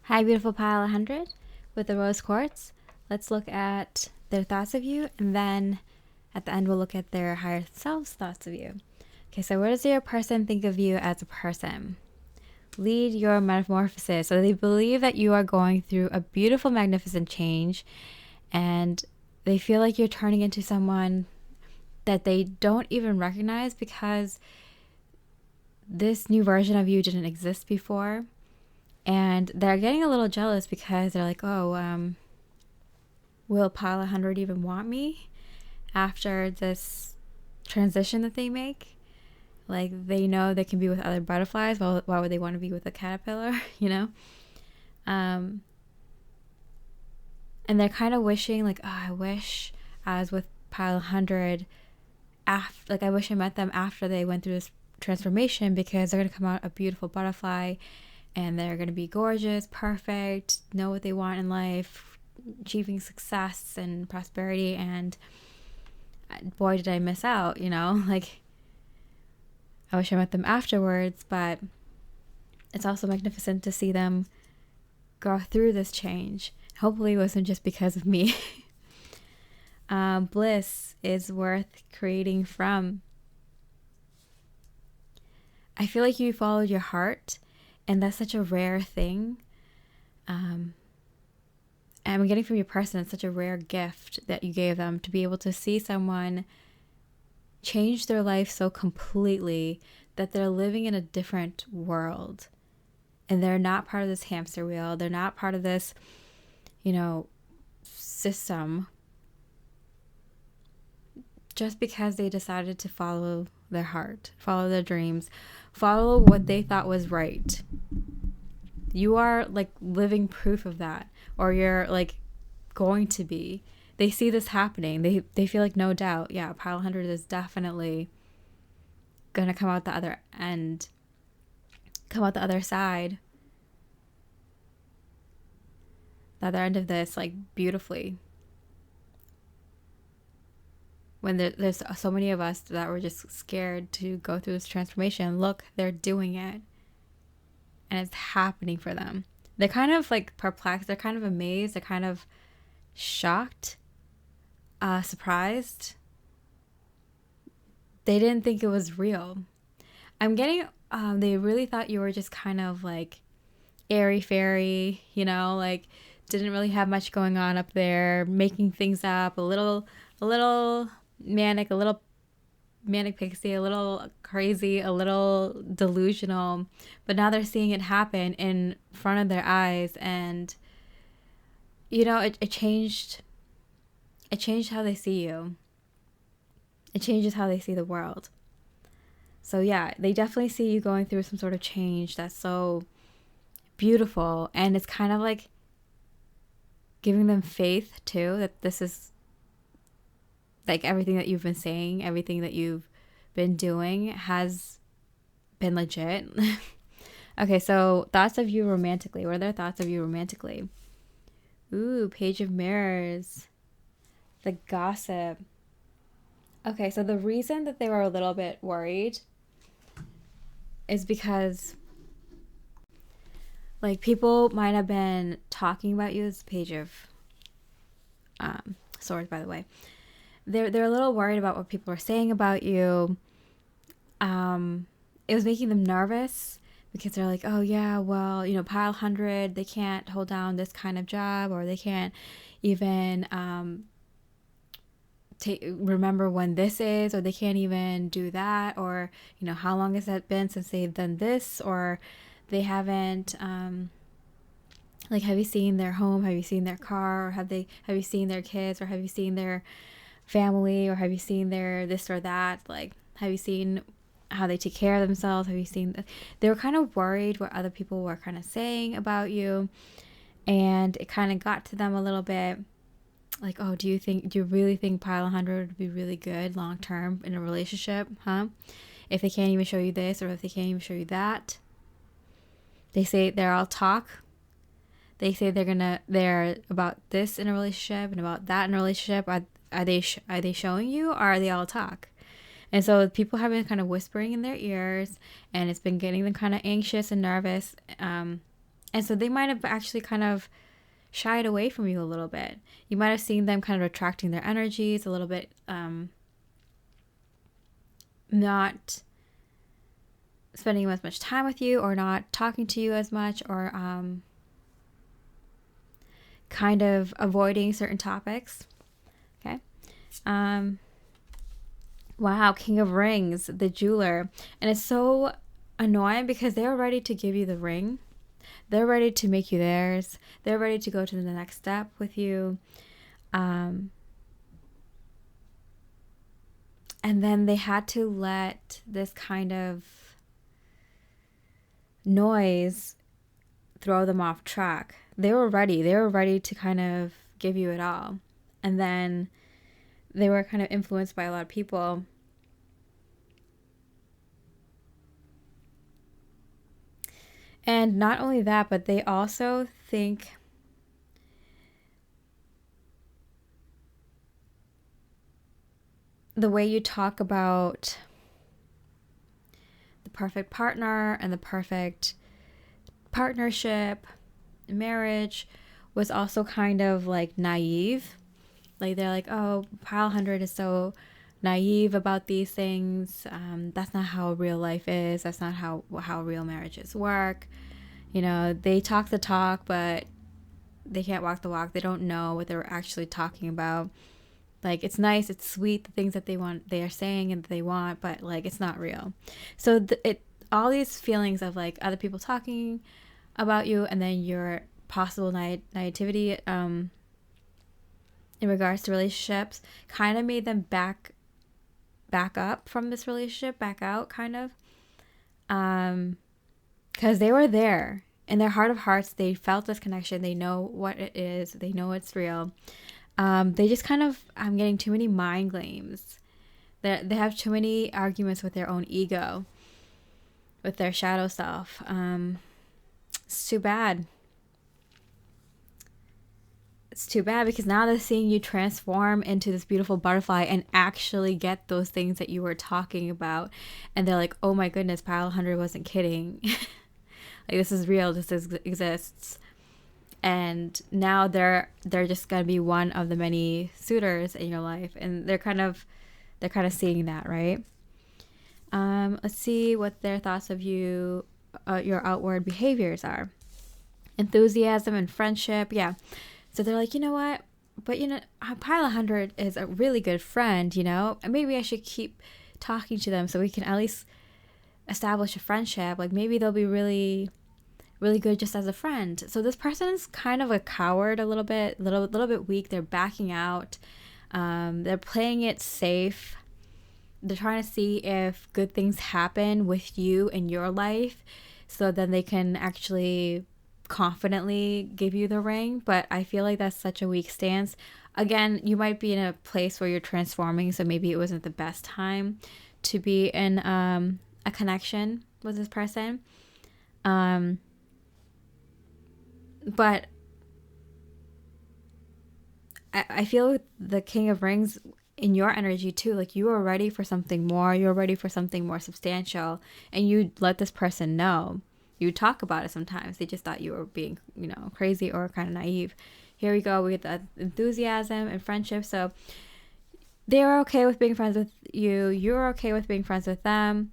Hi, beautiful pile 100 with the rose quartz. Let's look at their thoughts of you, and then at the end we'll look at their higher self's thoughts of you. Okay, so what does your person think of you as a person? Lead your metamorphosis. So they believe that you are going through a beautiful, magnificent change, and they feel like you're turning into someone that they don't even recognize, because this new version of you didn't exist before. And they're getting a little jealous because they're like, oh, will pile 100 even want me after this transition that they make? Like, they know they can be with other butterflies. Well, why would they want to be with a caterpillar, you know? And they're kind of wishing, like, oh, I wish I was with pile 100 after, like, I wish I met them after they went through this transformation, because they're going to come out a beautiful butterfly, and they're going to be gorgeous, perfect, know what they want in life, achieving success and prosperity, and boy, did I miss out, you know? Like, I wish I met them afterwards, but it's also magnificent to see them go through this change. Hopefully it wasn't just because of me. Bliss is worth creating from. I feel like you followed your heart, and that's such a rare thing. And I'm getting from your person, it's such a rare gift that you gave them, to be able to see someone change their life so completely that they're living in a different world, and they're not part of this hamster wheel. They're not part of this, system, just because they decided to follow their heart, follow their dreams, follow what they thought was right. You are like living proof of that, or you're like going to be. They see this happening. They feel like, no doubt, yeah, pile 100 is definitely going to come out the other end, come out the other side, the other end of this, like, beautifully. When there's so many of us that were just scared to go through this transformation, look, they're doing it. And it's happening for them. They're kind of like perplexed. They're kind of amazed. They're kind of shocked. Surprised. They didn't think it was real. I'm getting, they really thought you were just kind of like airy fairy, like didn't really have much going on up there, making things up, a little manic, a little manic pixie, a little crazy, a little delusional. But now they're seeing it happen in front of their eyes, and it changed. It changed how they see you. It changes how they see the world. So yeah, they definitely see you going through some sort of change that's so beautiful, and it's kind of like giving them faith too, that this is like everything that you've been saying, everything that you've been doing has been legit. Okay, so thoughts of you romantically. What are their thoughts of you romantically? Ooh, Page of Mirrors. The gossip. Okay, so the reason that they were a little bit worried is because, like, people might have been talking about you. As a page of swords, by the way. They're a little worried about what people are saying about you. It was making them nervous because they're like, oh yeah, well, you know, pile 100, they can't hold down this kind of job, or they can't even remember when this is, or they can't even do that, or, you know, how long has that been since they've done this, or they haven't like, have you seen their home, have you seen their car, or have you seen their kids, or have you seen their family, or have you seen their this or that, like, have you seen how they take care of themselves, have you seen they were kind of worried what other people were kind of saying about you, and it kind of got to them a little bit, like, oh, do you really think pile 100 would be really good long term in a relationship, huh? If they can't even show you this, or if they can't even show you that. They say they're all talk. They say they're about this in a relationship and about that in a relationship. Are they showing you, or are they all talk? And so people have been kind of whispering in their ears, and it's been getting them kind of anxious and nervous. And so they might have actually kind of shied away from you a little bit. You might have seen them kind of retracting their energies a little bit, not spending as much time with you, or not talking to you as much, or kind of avoiding certain topics. Okay. Wow, King of Rings, the jeweler. And it's so annoying because they're ready to give you the ring. They're ready to make you theirs. They're ready to go to the next step with you. And then they had to let this kind of noise throw them off track. They were ready. They were ready to kind of give you it all. And then they were kind of influenced by a lot of people. And not only that, but they also think the way you talk about the perfect partner and the perfect partnership, marriage, was also kind of like naive. Like, they're like, oh, pile 100 is so naive about these things. That's not how real life is. That's not how real marriages work. You know, they talk the talk, but they can't walk the walk. They don't know what they're actually talking about. Like, it's nice, it's sweet, the things that they are saying and they want, but like, it's not real. So all these feelings of like other people talking about you, and then your possible naivety in regards to relationships, kind of made them back up from this relationship, back out, kind of, because they were there in their heart of hearts. They felt this connection. They know what it is. They know it's real. They just kind of, I'm getting too many mind games. They have too many arguments with their own ego, with their shadow self. It's too bad. It's too bad, because now they're seeing you transform into this beautiful butterfly and actually get those things that you were talking about. And they're like, oh my goodness, pile 100 wasn't kidding. Like, this is real. This exists. And now they're just gonna be one of the many suitors in your life, and they're kind of seeing that, right? Let's see what their thoughts of you, your outward behaviors are. Enthusiasm and friendship, yeah. So they're like, you know what? But you know, pile 100 is a really good friend. You know, and maybe I should keep talking to them so we can at least establish a friendship. Like, maybe they'll be really good just as a friend. So this person is kind of a coward, a little bit weak. They're backing out. They're playing it safe. They're trying to see if good things happen with you in your life, so then they can actually confidently give you the ring. But I feel like that's such a weak stance. Again, you might be in a place where you're transforming, so maybe it wasn't the best time to be in a connection with this person. But I feel the King of Rings in your energy too. Like you are ready for something more. You're ready for something more substantial. And you let this person know. You talk about it sometimes. They just thought you were being, crazy or kind of naive. Here we go. We get the enthusiasm and friendship. So they're okay with being friends with you. You're okay with being friends with them.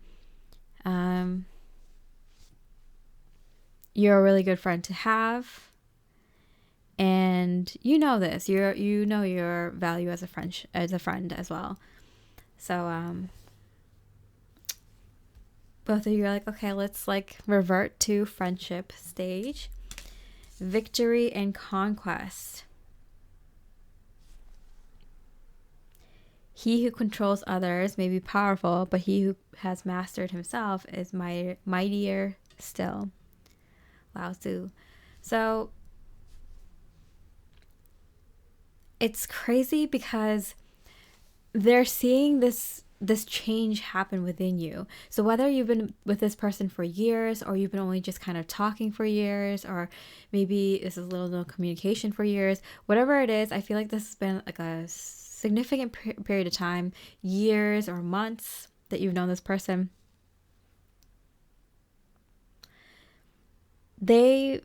You're a really good friend to have. And you know this. You know your value as a friend as well. So both of you are like, okay, let's like revert to friendship stage. Victory and conquest. He who controls others may be powerful, but he who has mastered himself is mightier still. Lazouli. So it's crazy because they're seeing this change happen within you. So whether you've been with this person for years, or you've been only just kind of talking for years, or maybe this is little no communication for years, whatever it is, I feel like this has been like a significant period of time, years or months that you've known this person. They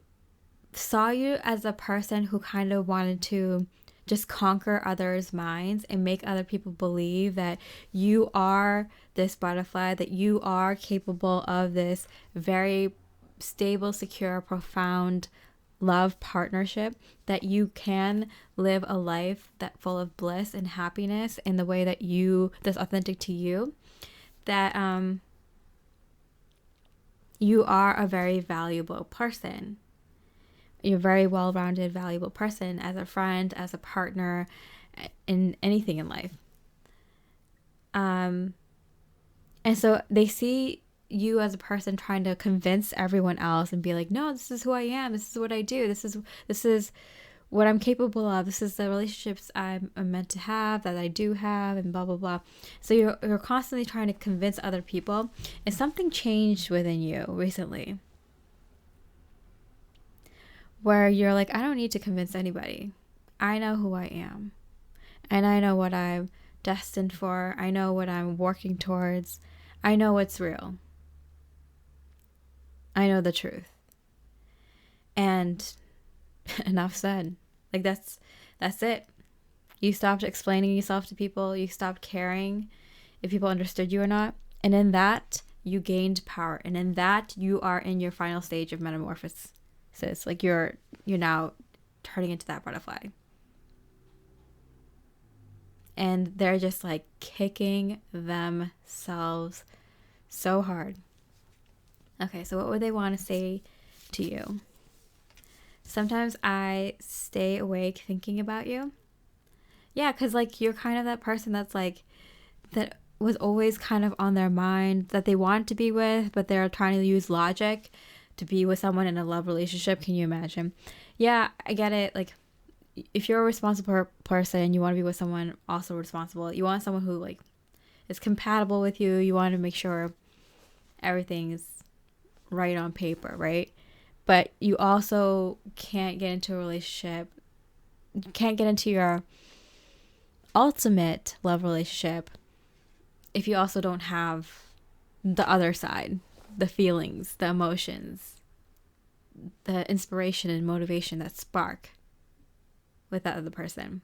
saw you as a person who kind of wanted to just conquer others' minds and make other people believe that you are this butterfly, that you are capable of this very stable, secure, profound love partnership, that you can live a life that full of bliss and happiness in the way that that's authentic to you, that you are a very valuable person. You're a very well-rounded, valuable person as a friend, as a partner, in anything in life. And so they see you as a person trying to convince everyone else and be like, no, this is who I am. This is what I do. This is what I'm capable of. This is the relationships I'm meant to have, that I do have, and blah, blah, blah. So you're constantly trying to convince other people. And something changed within you recently, where you're like, I don't need to convince anybody. I know who I am. And I know what I'm destined for. I know what I'm working towards. I know what's real. I know the truth. And enough said. Like that's it. You stopped explaining yourself to people. You stopped caring if people understood you or not. And in that, you gained power. And in that, you are in your final stage of metamorphosis. Like you're now turning into that butterfly. And they're just like kicking themselves so hard. Okay, so what would they want to say to you? Sometimes I stay awake thinking about you. Yeah, because like you're kind of that person that's like, that was always kind of on their mind, that they want to be with, but they're trying to use logic to be with someone in a love relationship. Can you imagine? Yeah, I get it. Like, if you're a responsible person and you want to be with someone also responsible, you want someone who like is compatible with you. You want to make sure everything is right on paper, right? But you also can't get into a relationship. You can't get into your ultimate love relationship if you also don't have the other side, the feelings, the emotions, the inspiration and motivation that spark with that other person.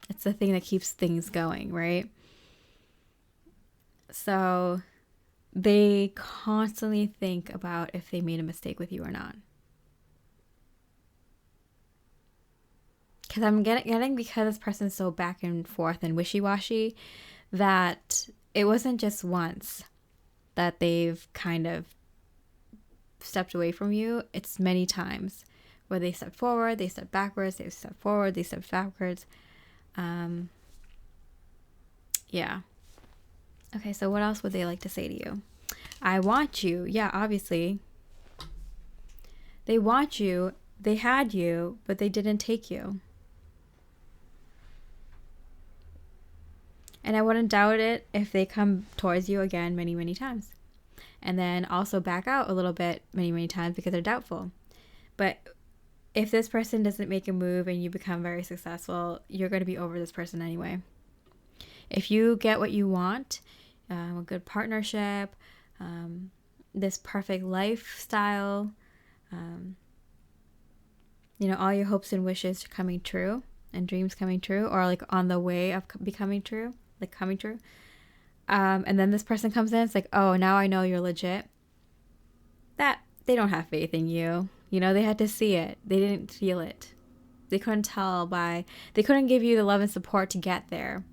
It's the thing that keeps things going, right? So they constantly think about if they made a mistake with you or not. Because I'm getting because this person's so back and forth and wishy-washy, that it wasn't just once that they've kind of stepped away from you. It's many times where they stepped forward, they stepped backwards, they stepped forward, they stepped backwards. Yeah. Okay, so what else would they like to say to you? I want you. Yeah, obviously. They want you. They had you, but they didn't take you. And I wouldn't doubt it if they come towards you again many, many times. And then also back out a little bit many, many times because they're doubtful. But if this person doesn't make a move and you become very successful, you're going to be over this person anyway. If you get what you want, a good partnership, this perfect lifestyle, all your hopes and wishes are coming true and dreams coming true, or like on the way of becoming true, like coming true. And then this person comes in, it's like, oh, now I know you're legit. That they don't have faith in you. They had to see it. They didn't feel it. They couldn't they couldn't give you the love and support to get there.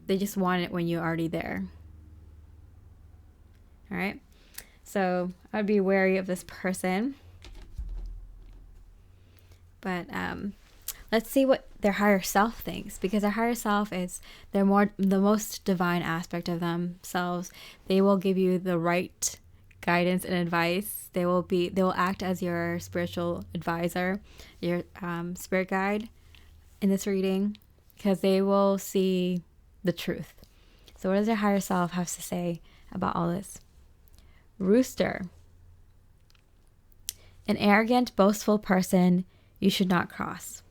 They just want it when you're already there. All right. So I'd be wary of this person. But let's see what their higher self thinks, because their higher self is the most divine aspect of themselves. They will give you the right guidance and advice. They will act as your spiritual advisor, your spirit guide in this reading, because they will see the truth. So what does their higher self have to say about all this? Rooster. An arrogant, boastful person you should not cross.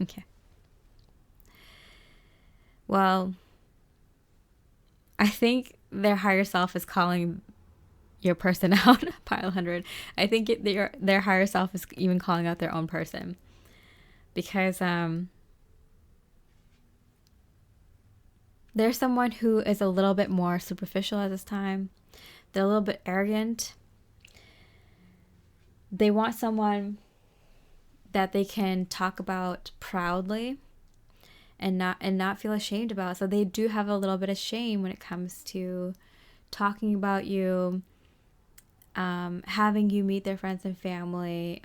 Okay. Well, I think their higher self is calling your person out, pile 100. I think their higher self is even calling out their own person, because there's someone who is a little bit more superficial at this time. They're a little bit arrogant. They want someone that they can talk about proudly and not feel ashamed about. So they do have a little bit of shame when it comes to talking about you, having you meet their friends and family,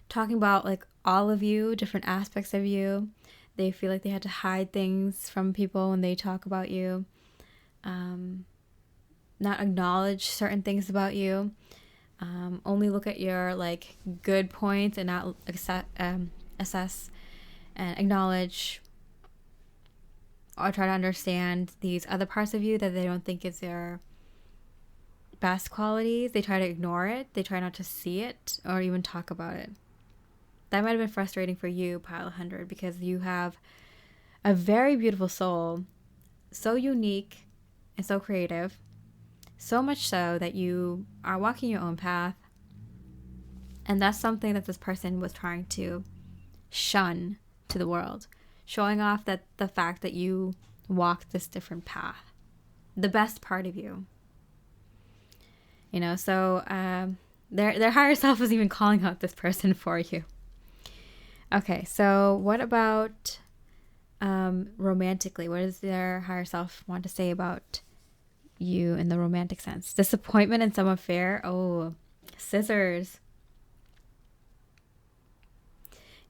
talking about like all of you, different aspects of you. They feel like they had to hide things from people when they talk about you, not acknowledge certain things about you, only look at your like good points and not assess and acknowledge or try to understand these other parts of you that they don't think is their best qualities. They try to ignore it. They try not to see it or even talk about it. That might have been frustrating for you, pile 100, because you have a very beautiful soul, so unique and so creative, so much so that you are walking your own path. And that's something that this person was trying to shun to the world, showing off that the fact that you walk this different path, the best part of you. So their higher self is even calling out this person for you. Okay, so what about romantically? What does their higher self want to say about you in the romantic sense? Disappointment in some affair. Oh, scissors.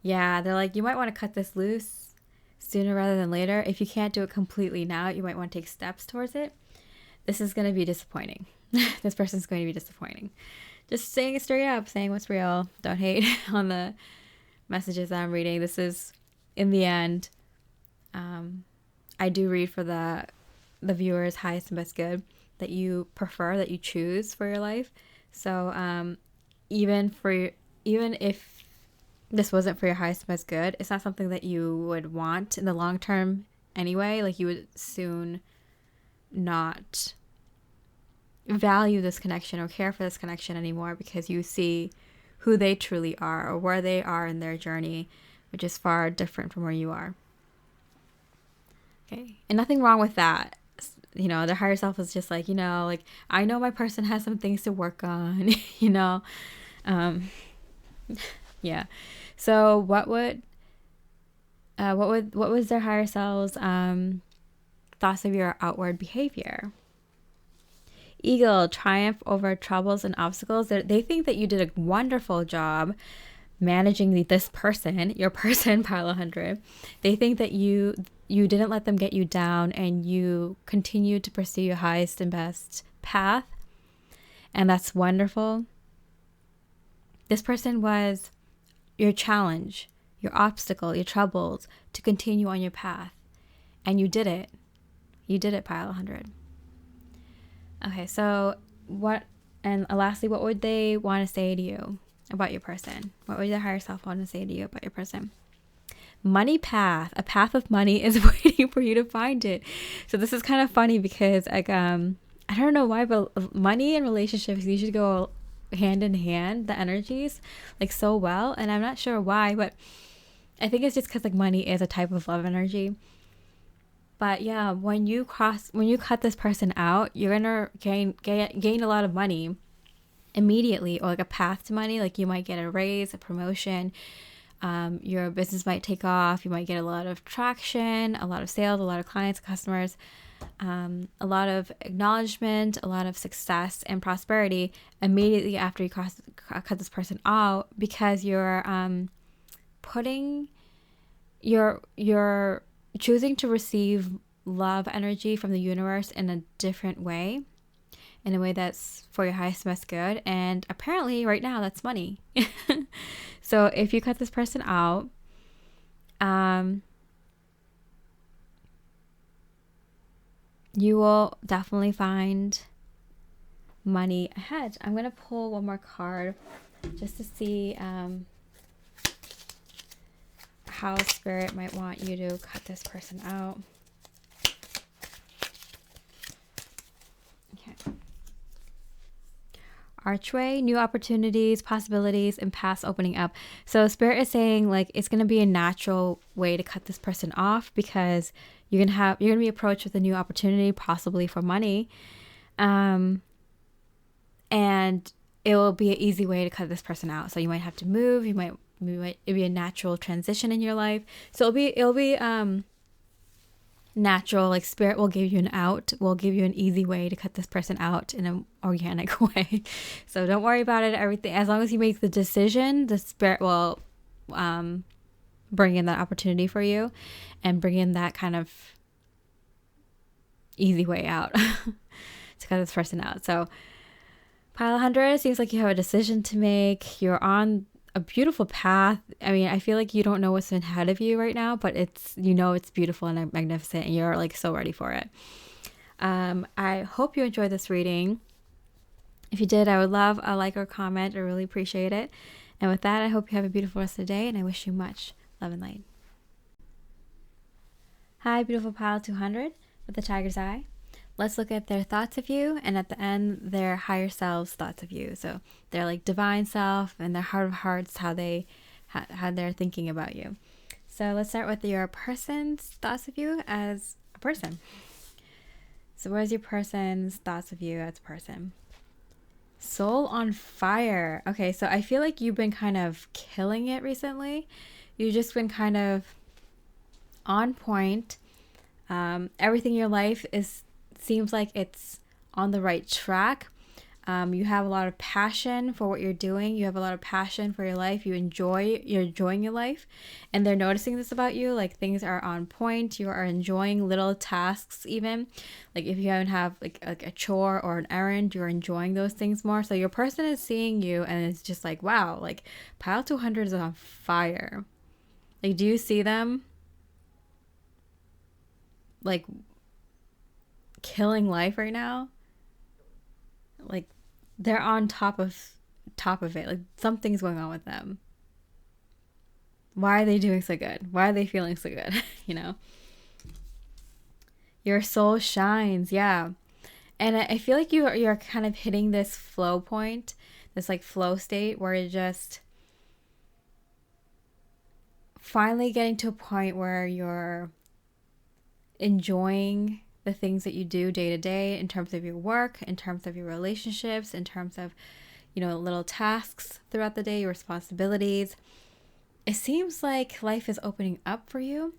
Yeah, they're like, you might want to cut this loose sooner rather than later. If you can't do it completely now, you might want to take steps towards it. This is going to be disappointing. This person's going to be disappointing. Just saying it straight up, saying what's real. Don't hate on the messages that I'm reading. This is, in the end, I do read for the viewer's highest and best good that you prefer, that you choose for your life. So even if this wasn't for your highest and best good, it's not something that you would want in the long term anyway. Like, you would soon not value this connection or care for this connection anymore, because you see who they truly are or where they are in their journey, which is far different from where you are. Okay. And nothing wrong with that. Their higher self is just like, like, I know my person has some things to work on, yeah. So what was their higher self's thoughts of your outward behavior? Eagle, triumph over troubles and obstacles. They think that you did a wonderful job managing this person, your person, pile 100. They think that you didn't let them get you down, and you continued to pursue your highest and best path. And that's wonderful. This person was your challenge, your obstacle, your troubles to continue on your path. And you did it. You did it, pile 100. Okay, so lastly, what would they want to say to you about your person? What would your higher self want to say to you about your person? Money path. A path of money is waiting for you to find it. So this is kind of funny because I don't know why, but money and relationships usually go hand in hand, the energies, like so well. And I'm not sure why, but I think it's just because like money is a type of love energy. But yeah, when you cut this person out, you're gonna gain a lot of money immediately, or like a path to money. Like you might get a raise, a promotion. Your business might take off. You might get a lot of traction, a lot of sales, a lot of clients, customers, a lot of acknowledgement, a lot of success and prosperity immediately after you cut this person out, because you're you're choosing to receive love energy from the universe in a different way, in a way that's for your highest best good. And apparently right now that's money. So if you cut this person out, you will definitely find money ahead. I'm going to pull one more card just to see how Spirit might want you to cut this person out. Okay. Archway, new opportunities, possibilities, and paths opening up. So Spirit is saying like it's going to be a natural way to cut this person off, because you're going to be approached with a new opportunity, possibly for money. And it will be an easy way to cut this person out. So you might have to move, it'll be a natural transition in your life. So it'll be natural, like Spirit will give you an out, will give you an easy way to cut this person out in an organic way. So don't worry about it. Everything, as long as you make the decision, the Spirit will bring in that opportunity for you and bring in that kind of easy way out to cut this person out. So Pile 100, seems like you have a decision to make. You're on a beautiful path. I mean, I feel like you don't know what's ahead of you right now, but it's beautiful and magnificent, and you're like so ready for it. I hope you enjoyed this reading. If you did, I would love a like or comment. I really appreciate it. And with that, I hope you have a beautiful rest of the day, and I wish you much love and light. Hi, beautiful Pile 200 with the Tiger's Eye. Let's look at their thoughts of you, and at the end, their higher selves thoughts of you. So their like divine self and their heart of hearts, how they're thinking about you. So let's start with your person's thoughts of you as a person. So where's your person's thoughts of you as a person? Soul on fire. Okay, so I feel like you've been kind of killing it recently. You've just been kind of on point. Everything in your life seems like it's on the right track. You have a lot of passion for what you're doing. You have a lot of passion for your life. You're enjoying your life, and they're noticing this about you. Like things are on point. You are enjoying little tasks, even like if you haven't have like a chore or an errand, you're enjoying those things more. So your person is seeing you, and it's just like, wow, like Pile 200 is on fire. Like, do you see them like killing life right now? Like they're on top of it. Like something's going on with them. Why are they doing so good? Why are they feeling so good? Your soul shines. Yeah. And I feel like you're kind of hitting this flow point, this like flow state where you're just finally getting to a point where you're enjoying the things that you do day to day, in terms of your work, in terms of your relationships, in terms of, little tasks throughout the day, your responsibilities. It seems like life is opening up for you.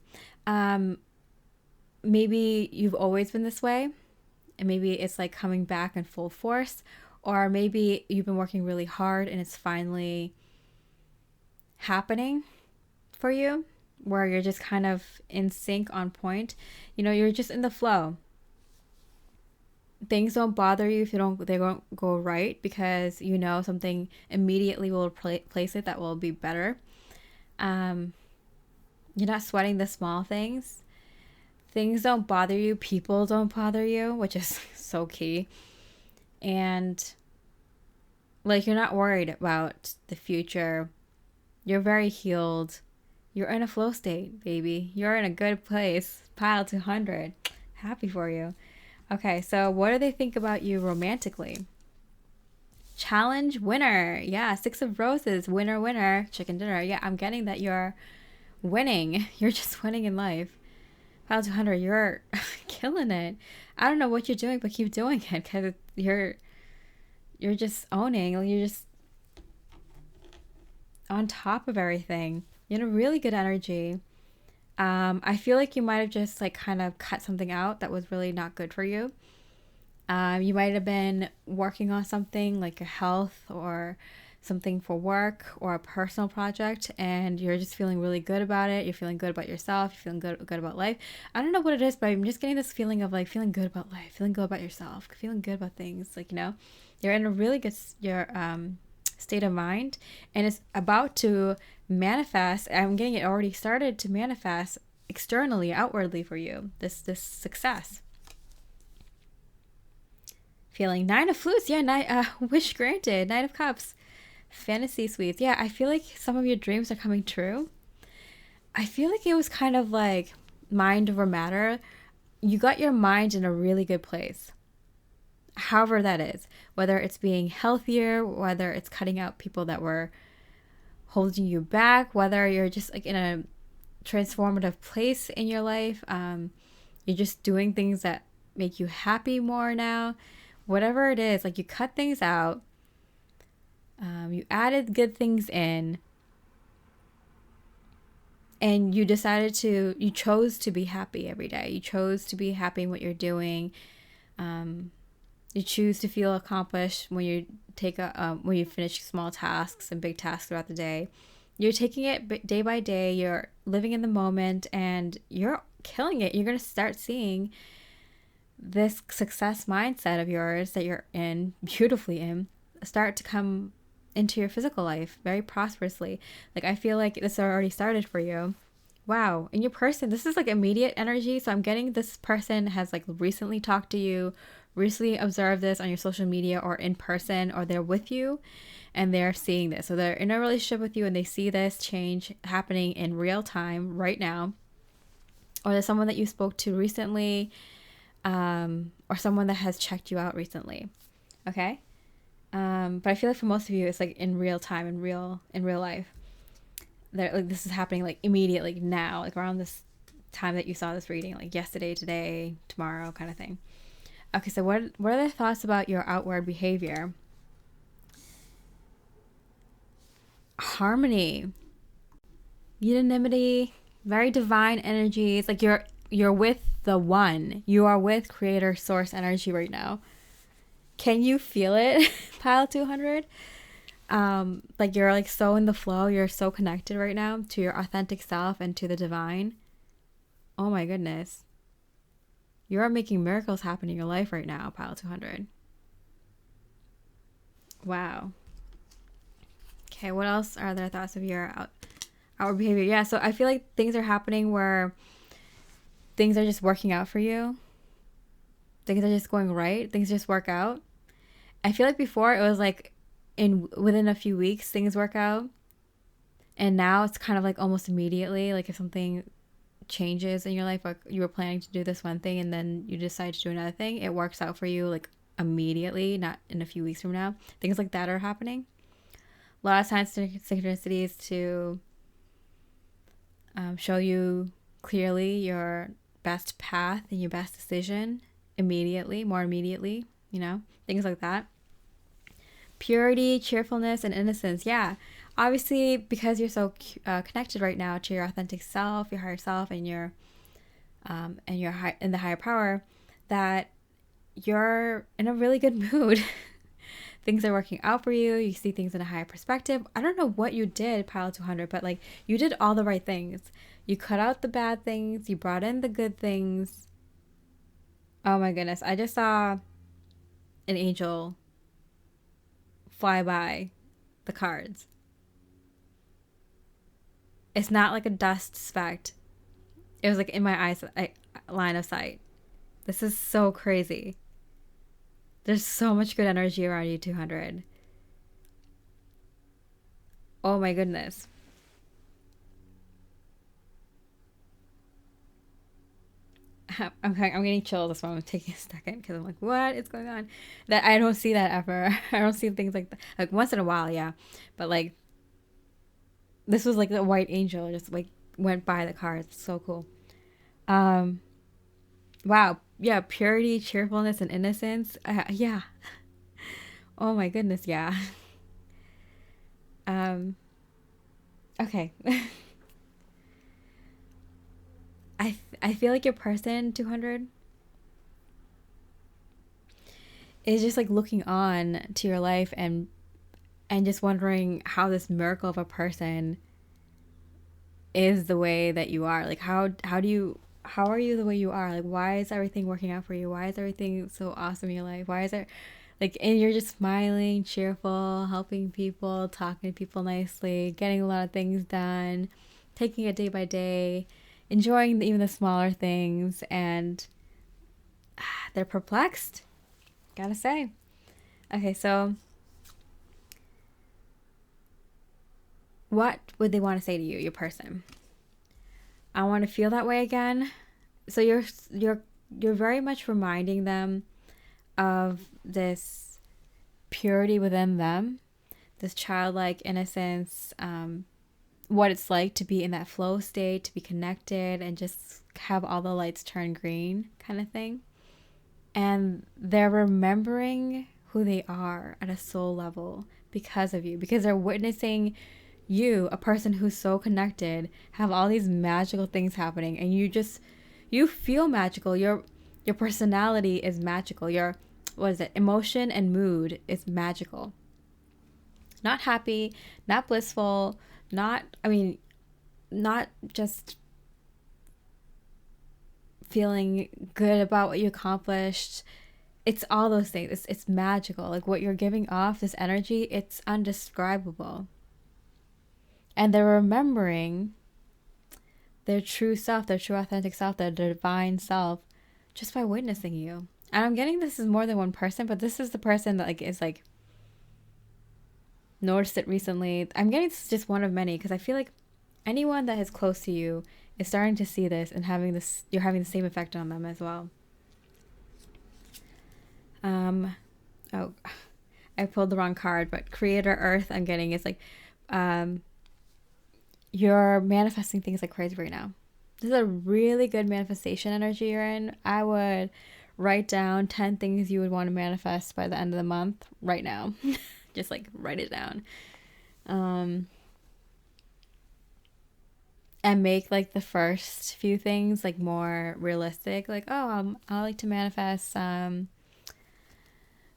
Maybe you've always been this way, and maybe it's like coming back in full force, or maybe you've been working really hard and it's finally happening for you, where you're just kind of in sync, on point. You're just in the flow. Things don't bother you if they don't go right, because something immediately will replace it that will be better. You're not sweating the small things. Things don't bother you. People don't bother you, which is so key. And like, you're not worried about the future. You're very healed. You're in a flow state, baby. You're in a good place. Pile 200. Happy for you. Okay, so what do they think about you romantically? Challenge winner. Yeah, 6 of roses. Winner, winner. Chicken dinner. Yeah, I'm getting that you're winning. You're just winning in life. Pile 200, you're killing it. I don't know what you're doing, but keep doing it, because you're just owning. You're just on top of everything. You're in a really good energy. I feel like you might have just like kind of cut something out that was really not good for you. You might have been working on something like your health or something for work or a personal project, and you're just feeling really good about it. You're feeling good about yourself. You're feeling good about life. I don't know what it is, but I'm just getting this feeling of like feeling good about life, feeling good about yourself, feeling good about things. Like, you're in a really good state of mind, and it's about to manifest. I'm getting it already started to manifest externally, outwardly for you. This success. Feeling 9 of flutes. Yeah, wish granted. 9 of cups. Fantasy suites. Yeah, I feel like some of your dreams are coming true. I feel like it was kind of like mind over matter. You got your mind in a really good place. However that is. Whether it's being healthier, whether it's cutting out people that were holding you back, whether you're just like in a transformative place in your life. You're just doing things that make you happy more now. Whatever it is, like you cut things out. You added good things in, and you chose to be happy every day. You chose to be happy in what you're doing. You choose to feel accomplished when you when you finish small tasks and big tasks throughout the day. You're taking it day by day. You're living in the moment, and you're killing it. You're going to start seeing this success mindset of yours that you're beautifully in, start to come into your physical life very prosperously. Like, I feel like this already started for you. Wow. And your person, this is like immediate energy. So I'm getting this person has like recently talked to you, recently observed this on your social media or in person, or they're with you and they're seeing this. So they're in a relationship with you and they see this change happening in real time right now. Or there's someone that you spoke to recently, or someone that has checked you out recently. Okay? But I feel like for most of you, it's like in real time, in real life. Like this is happening like immediately now, like around this time that you saw this reading, like yesterday, today, tomorrow, kind of thing. Okay, so what are their thoughts about your outward behavior? Harmony, unanimity, very divine energy. It's like you're with the one. You are with creator source energy right now. Can you feel it? Pile 200. Like you're like so in the flow. You're so connected right now to your authentic self and to the divine. Oh my goodness. You're making miracles happen in your life right now, Pile 200. Wow. Okay, what else are their thoughts of your outward behavior? Yeah, so I feel like things are happening where things are just working out for you. Things are just going right. Things just work out. I feel like before it was like within a few weeks things work out. And now it's kind of like almost immediately, like if something changes in your life, like you were planning to do this one thing and then you decide to do another thing, it works out for you like immediately, not in a few weeks from now. Things like that are happening. A lot of times synchronicities to show you clearly your best path and your best decision more immediately, things like that. Purity, cheerfulness, and innocence. Yeah, obviously because you're so connected right now to your authentic self, your higher self, and your in the higher power, that you're in a really good mood. Things are working out for you. You see things in a higher perspective. I don't know what you did, Pile 200, but like you did all the right things. You cut out the bad things. You brought in the good things. Oh my goodness. I just saw an angel fly by the cards. It's not like a dust speck. It was like in my eyes, line of sight. This is so crazy. There's so much good energy around you, 200. Oh my goodness. I'm getting chills. That's why I'm taking a second, because I'm like, what is going on? That I don't see that ever. I don't see things like that. Like once in a while, yeah, but like this was like the white angel just like went by the cards. It's so cool. Um, wow, yeah, purity, cheerfulness, and innocence. Yeah. Oh my goodness, yeah. Um, okay. I feel like your person 200 is just like looking on to your life and just wondering how this miracle of a person is the way that you are. Like how are you the way you are? Like why is everything working out for you? Why is everything so awesome in your life? Why is it like, and you're just smiling, cheerful, helping people, talking to people nicely, getting a lot of things done, taking it day by day, enjoying even the smaller things, and they're perplexed, gotta say. Okay, so what would they want to say to you, your person? I want to feel that way again. So you're very much reminding them of this purity within them, this childlike innocence, what it's like to be in that flow state, to be connected and just have all the lights turn green kind of thing. And they're remembering who they are at a soul level because of you, because they're witnessing you, a person who's so connected, have all these magical things happening, and you feel magical. Your personality is magical. Your, what is it, emotion and mood is magical. Not happy, not blissful, not just feeling good about what you accomplished. It's all those things. It's magical. Like what you're giving off, this energy, it's undescribable. And they're remembering their true self, their true authentic self, their divine self, just by witnessing you. And I'm getting this is more than one person, but this is the person that like is like noticed it recently. I'm getting this is just one of many, because I feel like anyone that is close to you is starting to see this and having this, you're having the same effect on them as well. Oh, I pulled the wrong card, but Creator Earth I'm getting is like, you're manifesting things like crazy right now. This is a really good manifestation energy you're in. I would write down 10 things you would want to manifest by the end of the month right now. Just like write it down. And make like the first few things like more realistic. Like, oh, I like to manifest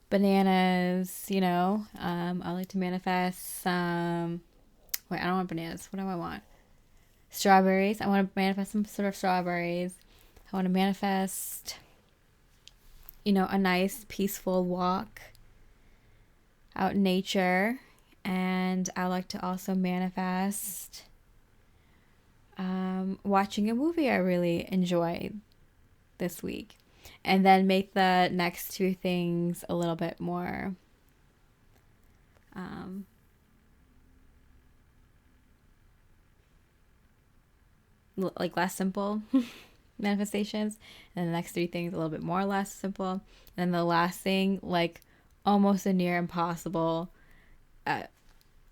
bananas, you know. I like to manifest wait, I don't want bananas. What do I want? Strawberries. I want to manifest some sort of strawberries. I want to manifest, you know, a nice peaceful walk out in nature. And I like to also manifest watching a movie I really enjoyed this week. And then make the next two things a little bit more like less simple manifestations, and the next three things a little bit more less simple, and then the last thing like almost a near impossible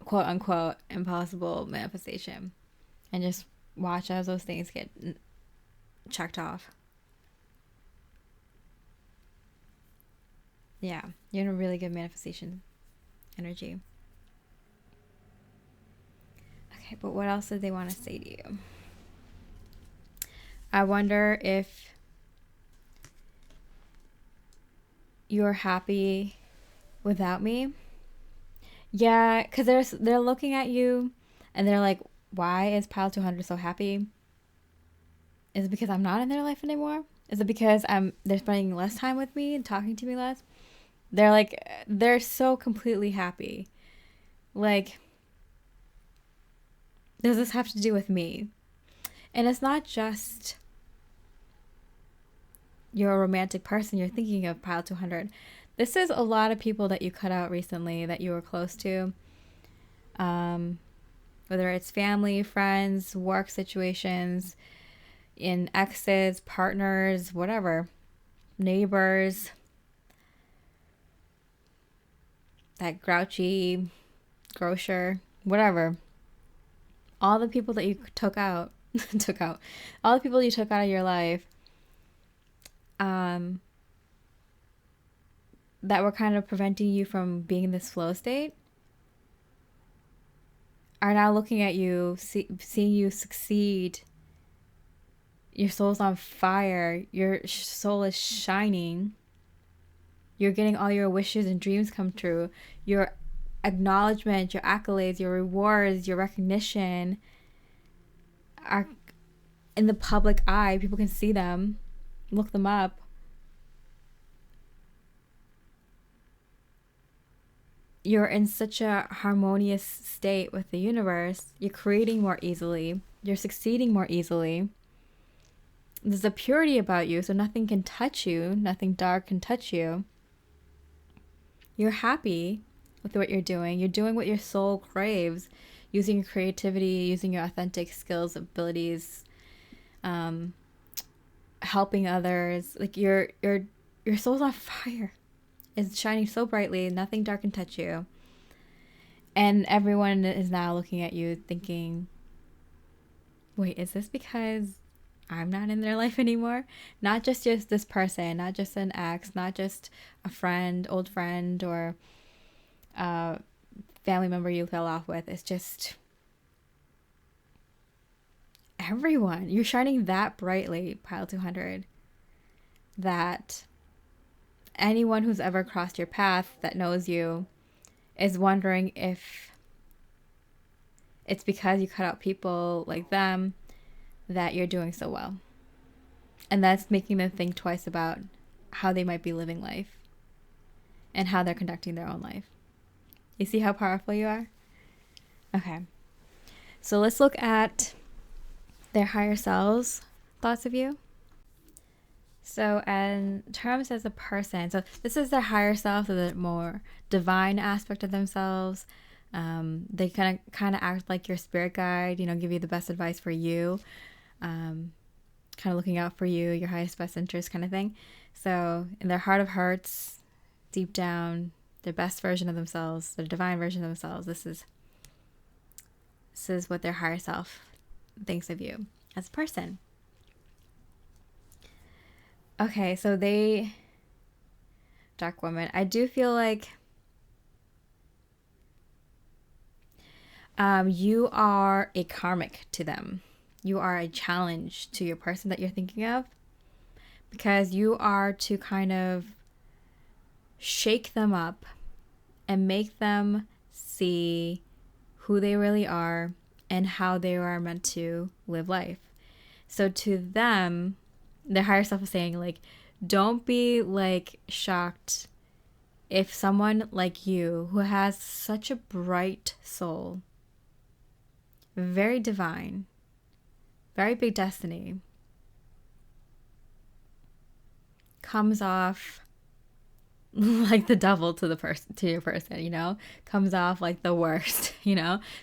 quote unquote impossible manifestation, and just watch as those things get checked off. Yeah, you're in a really good manifestation energy. Okay, but what else did they want to say to you? I wonder if you're happy without me. Yeah, because they're looking at you and they're like, why is Pile 200 so happy? Is it because I'm not in their life anymore? Is it because they're spending less time with me and talking to me less? They're like, they're so completely happy. Like, does this have to do with me? And it's not just you're a romantic person, you're thinking of Pile 200. This is a lot of people that you cut out recently that you were close to. Whether it's family, friends, work situations, in exes, partners, whatever, neighbors, that grouchy grocer, whatever. All the people that you took out, all the people you took out of your life, that were kind of preventing you from being in this flow state, are now looking at you, seeing you succeed. Your soul's on fire. Your soul is shining. You're getting all your wishes and dreams come true. Your acknowledgement, your accolades, your rewards, your recognition are in the public eye. People can see them, look them up. You're in such a harmonious state with the universe. You're creating more easily. You're succeeding more easily. There's a purity about you, so nothing can touch you. Nothing dark can touch you. You're happy with what you're doing. You're doing what your soul craves, using your creativity, using your authentic skills, abilities, helping others. Like your soul's on fire. It's shining so brightly. Nothing dark can touch you. And everyone is now looking at you thinking, wait, is this because I'm not in their life anymore? Not just this person, not just an ex, not just a friend, old friend, or a family member you fell off with. It's just everyone. You're shining that brightly, Pile 200, that anyone who's ever crossed your path that knows you is wondering if it's because you cut out people like them that you're doing so well. And that's making them think twice about how they might be living life and how they're conducting their own life. You see how powerful you are? Okay. So let's look at their higher selves thoughts of you. So in terms as a person, so this is their higher self, so the more divine aspect of themselves. They kind of act like your spirit guide, give you the best advice for you, kind of looking out for you, your highest best interest kind of thing. So in their heart of hearts, deep down, their best version of themselves, their divine version of themselves, this is what their higher self thinks of you as a person. Okay, so dark woman, I do feel like you are a karmic to them. You are a challenge to your person that you're thinking of, because you are to kind of shake them up and make them see who they really are and how they are meant to live life. So to them, their higher self is saying, like, don't be like shocked if someone like you, who has such a bright soul, very divine, very big destiny, comes off like the devil to your person, comes off like the worst,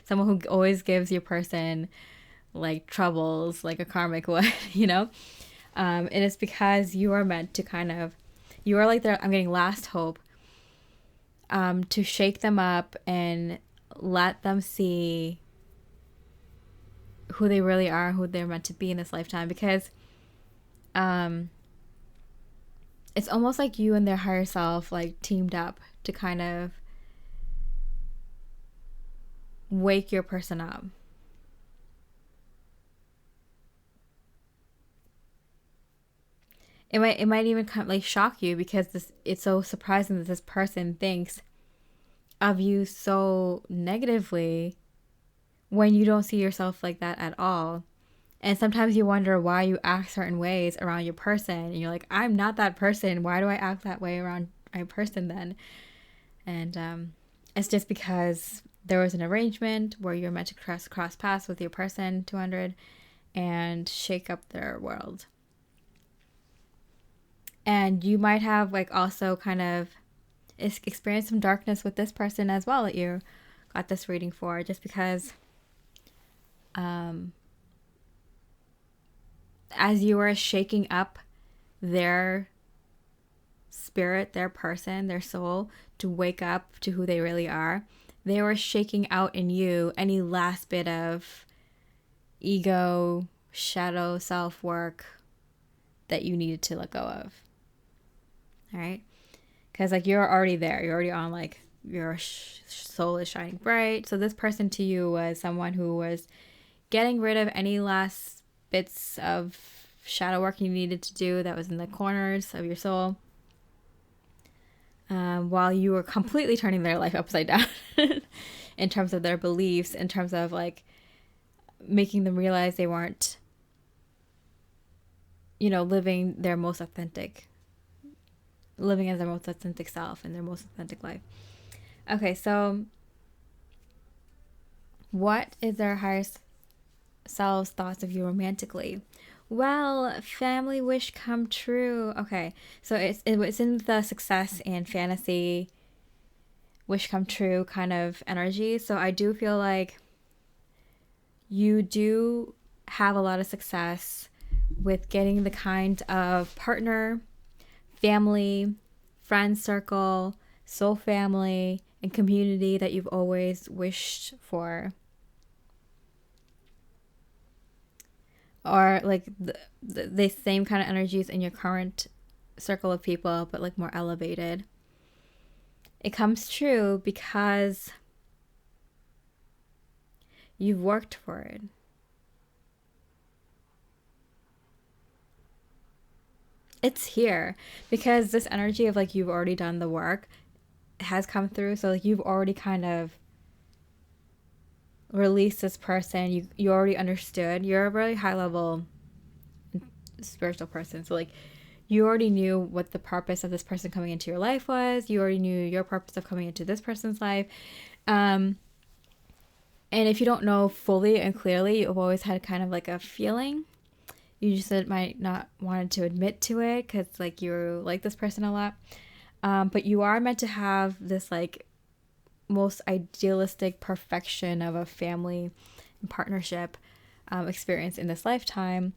someone who always gives your person like troubles, like a karmic would, and it's because you are meant to you are like I'm getting last hope, to shake them up and let them see who they really are, who they're meant to be in this lifetime, because it's almost like you and their higher self like teamed up to kind of wake your person up. It might even like shock you, because it's so surprising that this person thinks of you so negatively when you don't see yourself like that at all. And sometimes you wonder why you act certain ways around your person. And you're like, I'm not that person. Why do I act that way around my person then? And it's just because there was an arrangement where you're meant to cross paths with your person, 200, and shake up their world. And you might have like also kind of experience some darkness with this person as well that you got this reading for, just because as you are shaking up their spirit, their person, their soul to wake up to who they really are, they were shaking out in you any last bit of ego, shadow, self work that you needed to let go of. All right? Because like you're already there. You're already on, like, your soul is shining bright. So this person to you was someone who was getting rid of any last bits of shadow work you needed to do that was in the corners of your soul, while you were completely turning their life upside down in terms of their beliefs, in terms of like making them realize they weren't, living as their most authentic self and their most authentic life. Okay, so what is their higher selves' thoughts of you romantically? Well, family wish come true. Okay, so it's in the success and fantasy wish come true kind of energy. So I do feel like you do have a lot of success with getting the kind of partner, family, friend circle, soul family, and community that you've always wished for. Or like the same kind of energies in your current circle of people, but like more elevated. It comes true because you've worked for it. It's here because this energy of like you've already done the work has come through. So like you've already kind of released this person. You already understood. You're a really high level spiritual person. So like you already knew what the purpose of this person coming into your life was. You already knew your purpose of coming into this person's life. And if you don't know fully and clearly, you've always had kind of like a feeling. You just might not wanted to admit to it because like you like this person a lot. But you are meant to have this like most idealistic perfection of a family and partnership experience in this lifetime.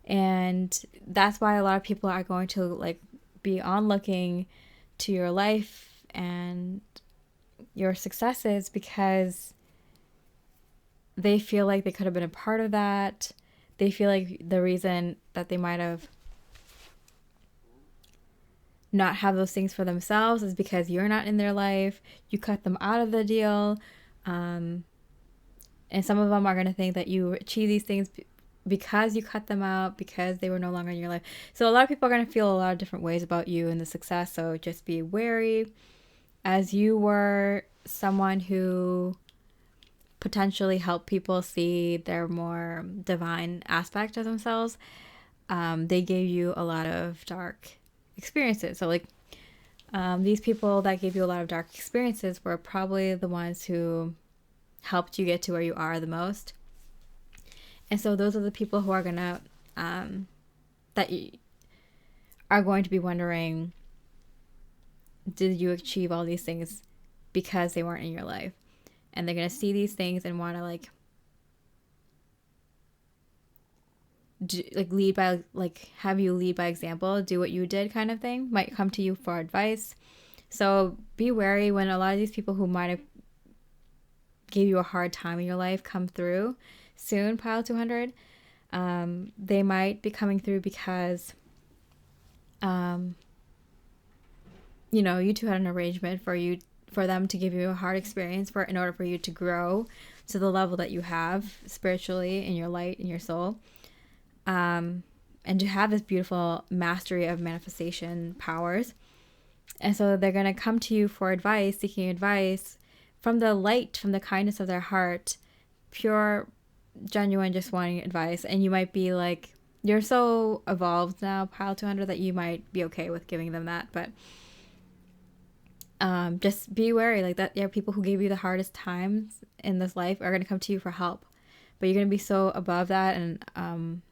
And that's why a lot of people are going to like be on looking to your life and your successes because they feel like they could have been a part of that. They feel like the reason that they might have not have those things for themselves is because you're not in their life. You cut them out of the deal. And some of them are going to think that you achieve these things because you cut them out, because they were no longer in your life. So a lot of people are going to feel a lot of different ways about you and the success. So just be wary. As you were someone who potentially helped people see their more divine aspect of themselves, they gave you a lot of dark experiences. So like these people that gave you a lot of dark experiences were probably the ones who helped you get to where you are the most. And so those are the people who are gonna that you are going to be wondering, did you achieve all these things because they weren't in your life? And they're gonna see these things and want to have you lead by example, do what you did kind of thing, might come to you for advice. So be wary when a lot of these people who might have gave you a hard time in your life come through soon, pile 200. They might be coming through because you two had an arrangement for them to give you a hard experience in order for you to grow to the level that you have spiritually in your light, in your soul. And to have this beautiful mastery of manifestation powers. And so they're going to come to you for advice, seeking advice from the light, from the kindness of their heart, pure, genuine, just wanting advice. And you might be like, you're so evolved now, pile 200, that you might be okay with giving them that. But just be wary, like that. There are people who gave you the hardest times in this life are going to come to you for help. But you're going to be so above that and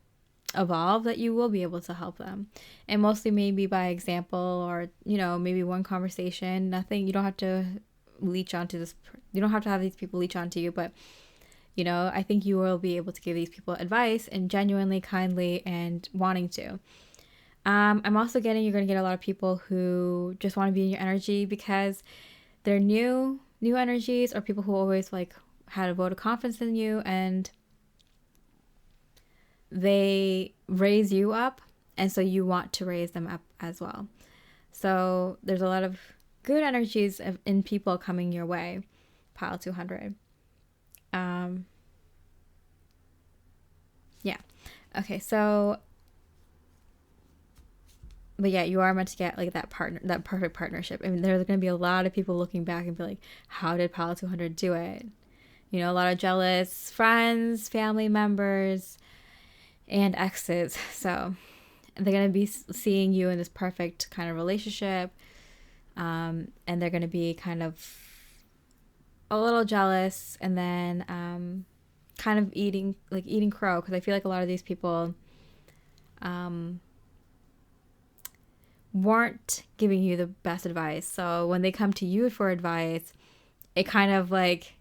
evolve, that you will be able to help them. And mostly maybe by example, or, maybe one conversation. Nothing, you don't have to leech onto this. You don't have to have these people leech onto you, but I think you will be able to give these people advice, and genuinely, kindly, and wanting to. I'm also getting, you're going to get a lot of people who just want to be in your energy because they're new energies, or people who always like had a vote of confidence in you, and they raise you up, and so you want to raise them up as well. So there's a lot of good energies in people coming your way, pile 200. Yeah. Okay, so, but yeah, you are meant to get like that partner, that perfect partnership. I mean, there's going to be a lot of people looking back and be like, how did pile 200 do it? A lot of jealous friends, family members, and exes. So they're going to be seeing you in this perfect kind of relationship. And they're going to be kind of a little jealous, and then kind of eating crow, because I feel like a lot of these people weren't giving you the best advice. So when they come to you for advice, it kind of like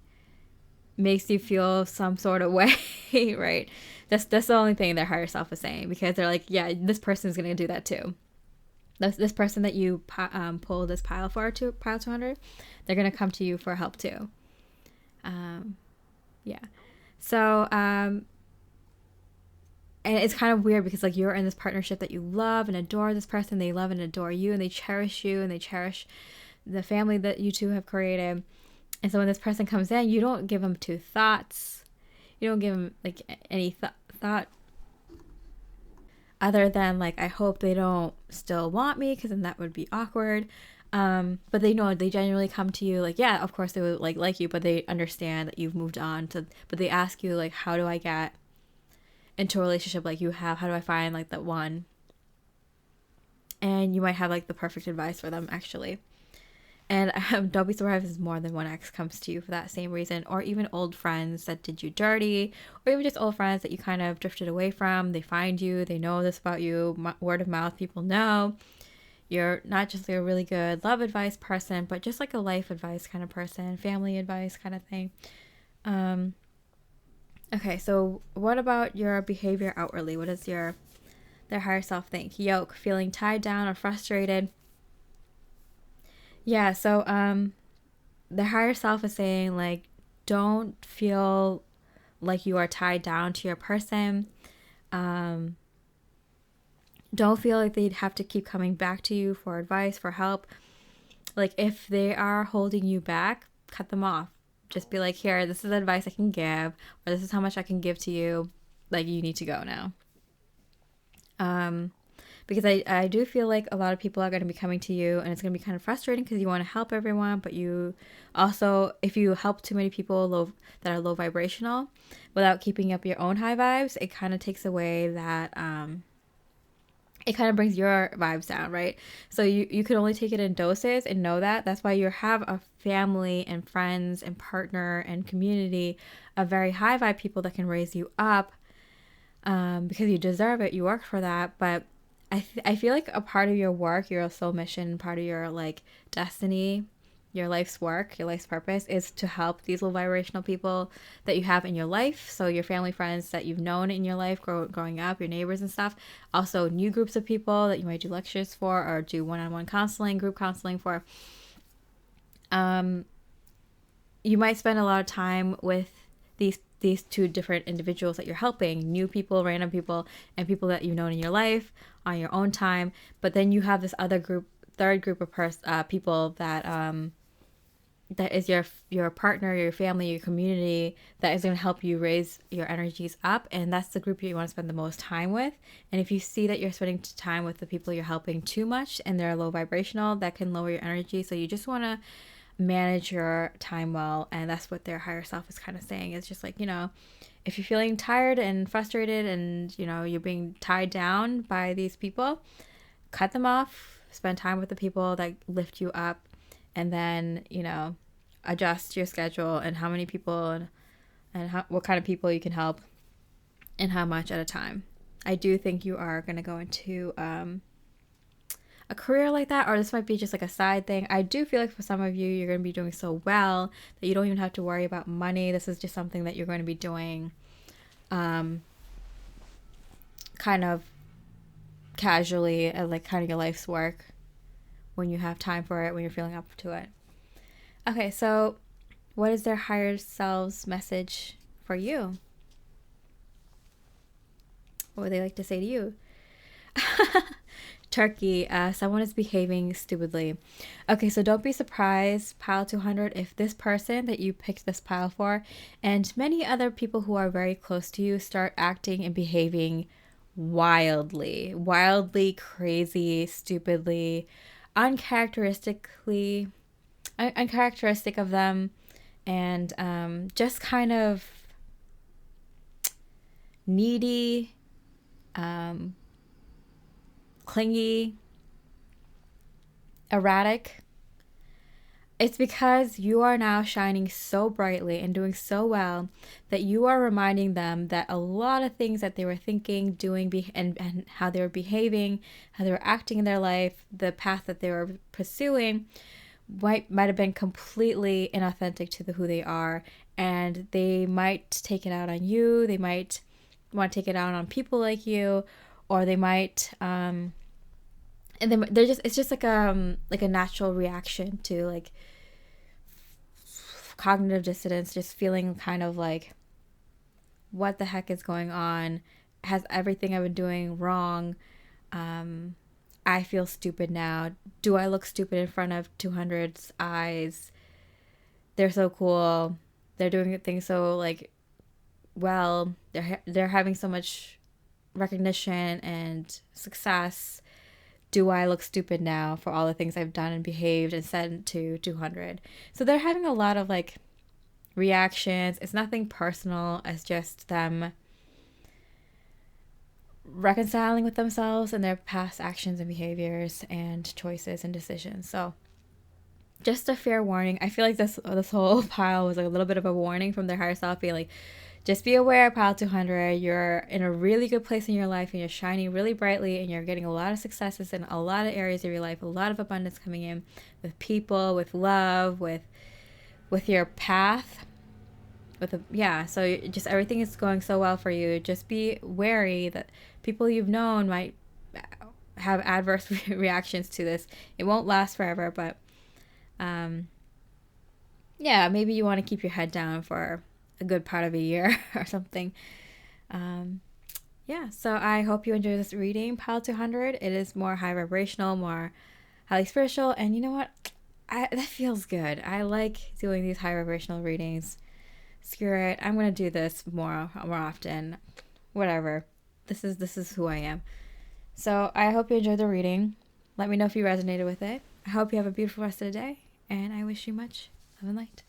makes you feel some sort of way, right? That's the only thing their higher self is saying, because they're like, yeah, this person is going to do that too. This person that you pull this pile for, to pile 200, they're going to come to you for help too. Yeah. So, and it's kind of weird because like you're in this partnership that you love and adore this person, they love and adore you, and they cherish you, and they cherish the family that you two have created. And so when this person comes in, you don't give them two thoughts. You don't give them like any thought other than like, I hope they don't still want me, because then that would be awkward. But they know, they genuinely come to you like, yeah, of course they would like you, but they understand that you've moved on to, but they ask you like, how do I get into a relationship like you have? How do I find like that one? And you might have like the perfect advice for them, actually. And don't be surprised if more than one ex comes to you for that same reason, or even old friends that did you dirty, or even just old friends that you kind of drifted away from. They find you, they know this about you, word of mouth, people know. You're not just like a really good love advice person, but just like a life advice kind of person, family advice kind of thing. Okay, so what about your behavior outwardly? What does their higher self think? Yoke, feeling tied down or frustrated. Yeah, so the higher self is saying like, don't feel like you are tied down to your person. Don't feel like they'd have to keep coming back to you for advice, for help. Like if they are holding you back, cut them off. Just be like, here, this is the advice I can give, or this is how much I can give to you. Like, you need to go now. Because I do feel like a lot of people are going to be coming to you, and it's going to be kind of frustrating because you want to help everyone, but you also, if you help too many people that are low vibrational without keeping up your own high vibes, it kind of takes away that, it kind of brings your vibes down, right? So you can only take it in doses, and know that. That's why you have a family and friends and partner and community of very high vibe people that can raise you up, because you deserve it. You work for that. But I feel like a part of your work, your soul mission, part of your like destiny, your life's work, your life's purpose is to help these low vibrational people that you have in your life. So your family, friends that you've known in your life growing up, your neighbors and stuff. Also new groups of people that you might do lectures for, or do one-on-one counseling, group counseling for. You might spend a lot of time with these two different individuals that you're helping, new people, random people, and people that you've known in your life on your own time. But then you have this other third group of people that is your partner, your family, your community, that is going to help you raise your energies up. And that's the group you want to spend the most time with. And if you see that you're spending time with the people you're helping too much and they're low vibrational, that can lower your energy. So you just want to manage your time well. And that's what their higher self is kind of saying. It's just like, if you're feeling tired and frustrated and, you're being tied down by these people, cut them off, spend time with the people that lift you up. And then, adjust your schedule and how many people and what kind of people you can help and how much at a time. I do think you are going to go into a career like that, or this might be just like a side thing. I do feel like for some of you, you're going to be doing so well that you don't even have to worry about money. This is just something that you're going to be doing kind of casually, like kind of your life's work when you have time for it, when you're feeling up to it. Okay, so what is their higher selves message for you? What would they like to say to you? Turkey, someone is behaving stupidly. Okay, so don't be surprised, pile 200, if this person that you picked this pile for and many other people who are very close to you start acting and behaving wildly, crazy, stupidly, uncharacteristic of them, and just kind of needy, clingy, erratic. It's because you are now shining so brightly and doing so well that you are reminding them that a lot of things that they were thinking, doing, and how they were behaving, how they were acting in their life, the path that they were pursuing might have been completely inauthentic to who they are, and they might take it out on you. They might want to take it out on people like you, or they might and then it's just like a natural reaction to like cognitive dissonance, just feeling kind of like, what the heck is going on? Has everything I've been doing wrong? I feel stupid now. Do I look stupid in front of 200's eyes? They're so cool. They're doing things so like well. They're having so much recognition and success. Do I look stupid now for all the things I've done and behaved and said to 200? So they're having a lot of like reactions. It's nothing personal. It's just them reconciling with themselves and their past actions and behaviors and choices and decisions. So just a fair warning. I feel like this whole pile was like a little bit of a warning from their higher self, being like, just be aware, pile 200, you're in a really good place in your life and you're shining really brightly and you're getting a lot of successes in a lot of areas of your life, a lot of abundance coming in with people, with love, with your path, so just everything is going so well for you. Just be wary that people you've known might have adverse reactions to this. It won't last forever, but maybe you want to keep your head down for a good part of a year or something. So I hope you enjoy this reading, pile 200. It is more high vibrational, more highly spiritual, and you know what? That feels good. I like doing these high vibrational readings. Screw it. I'm gonna do this more often. Whatever. This is who I am. So I hope you enjoyed the reading. Let me know if you resonated with it. I hope you have a beautiful rest of the day, and I wish you much love and light.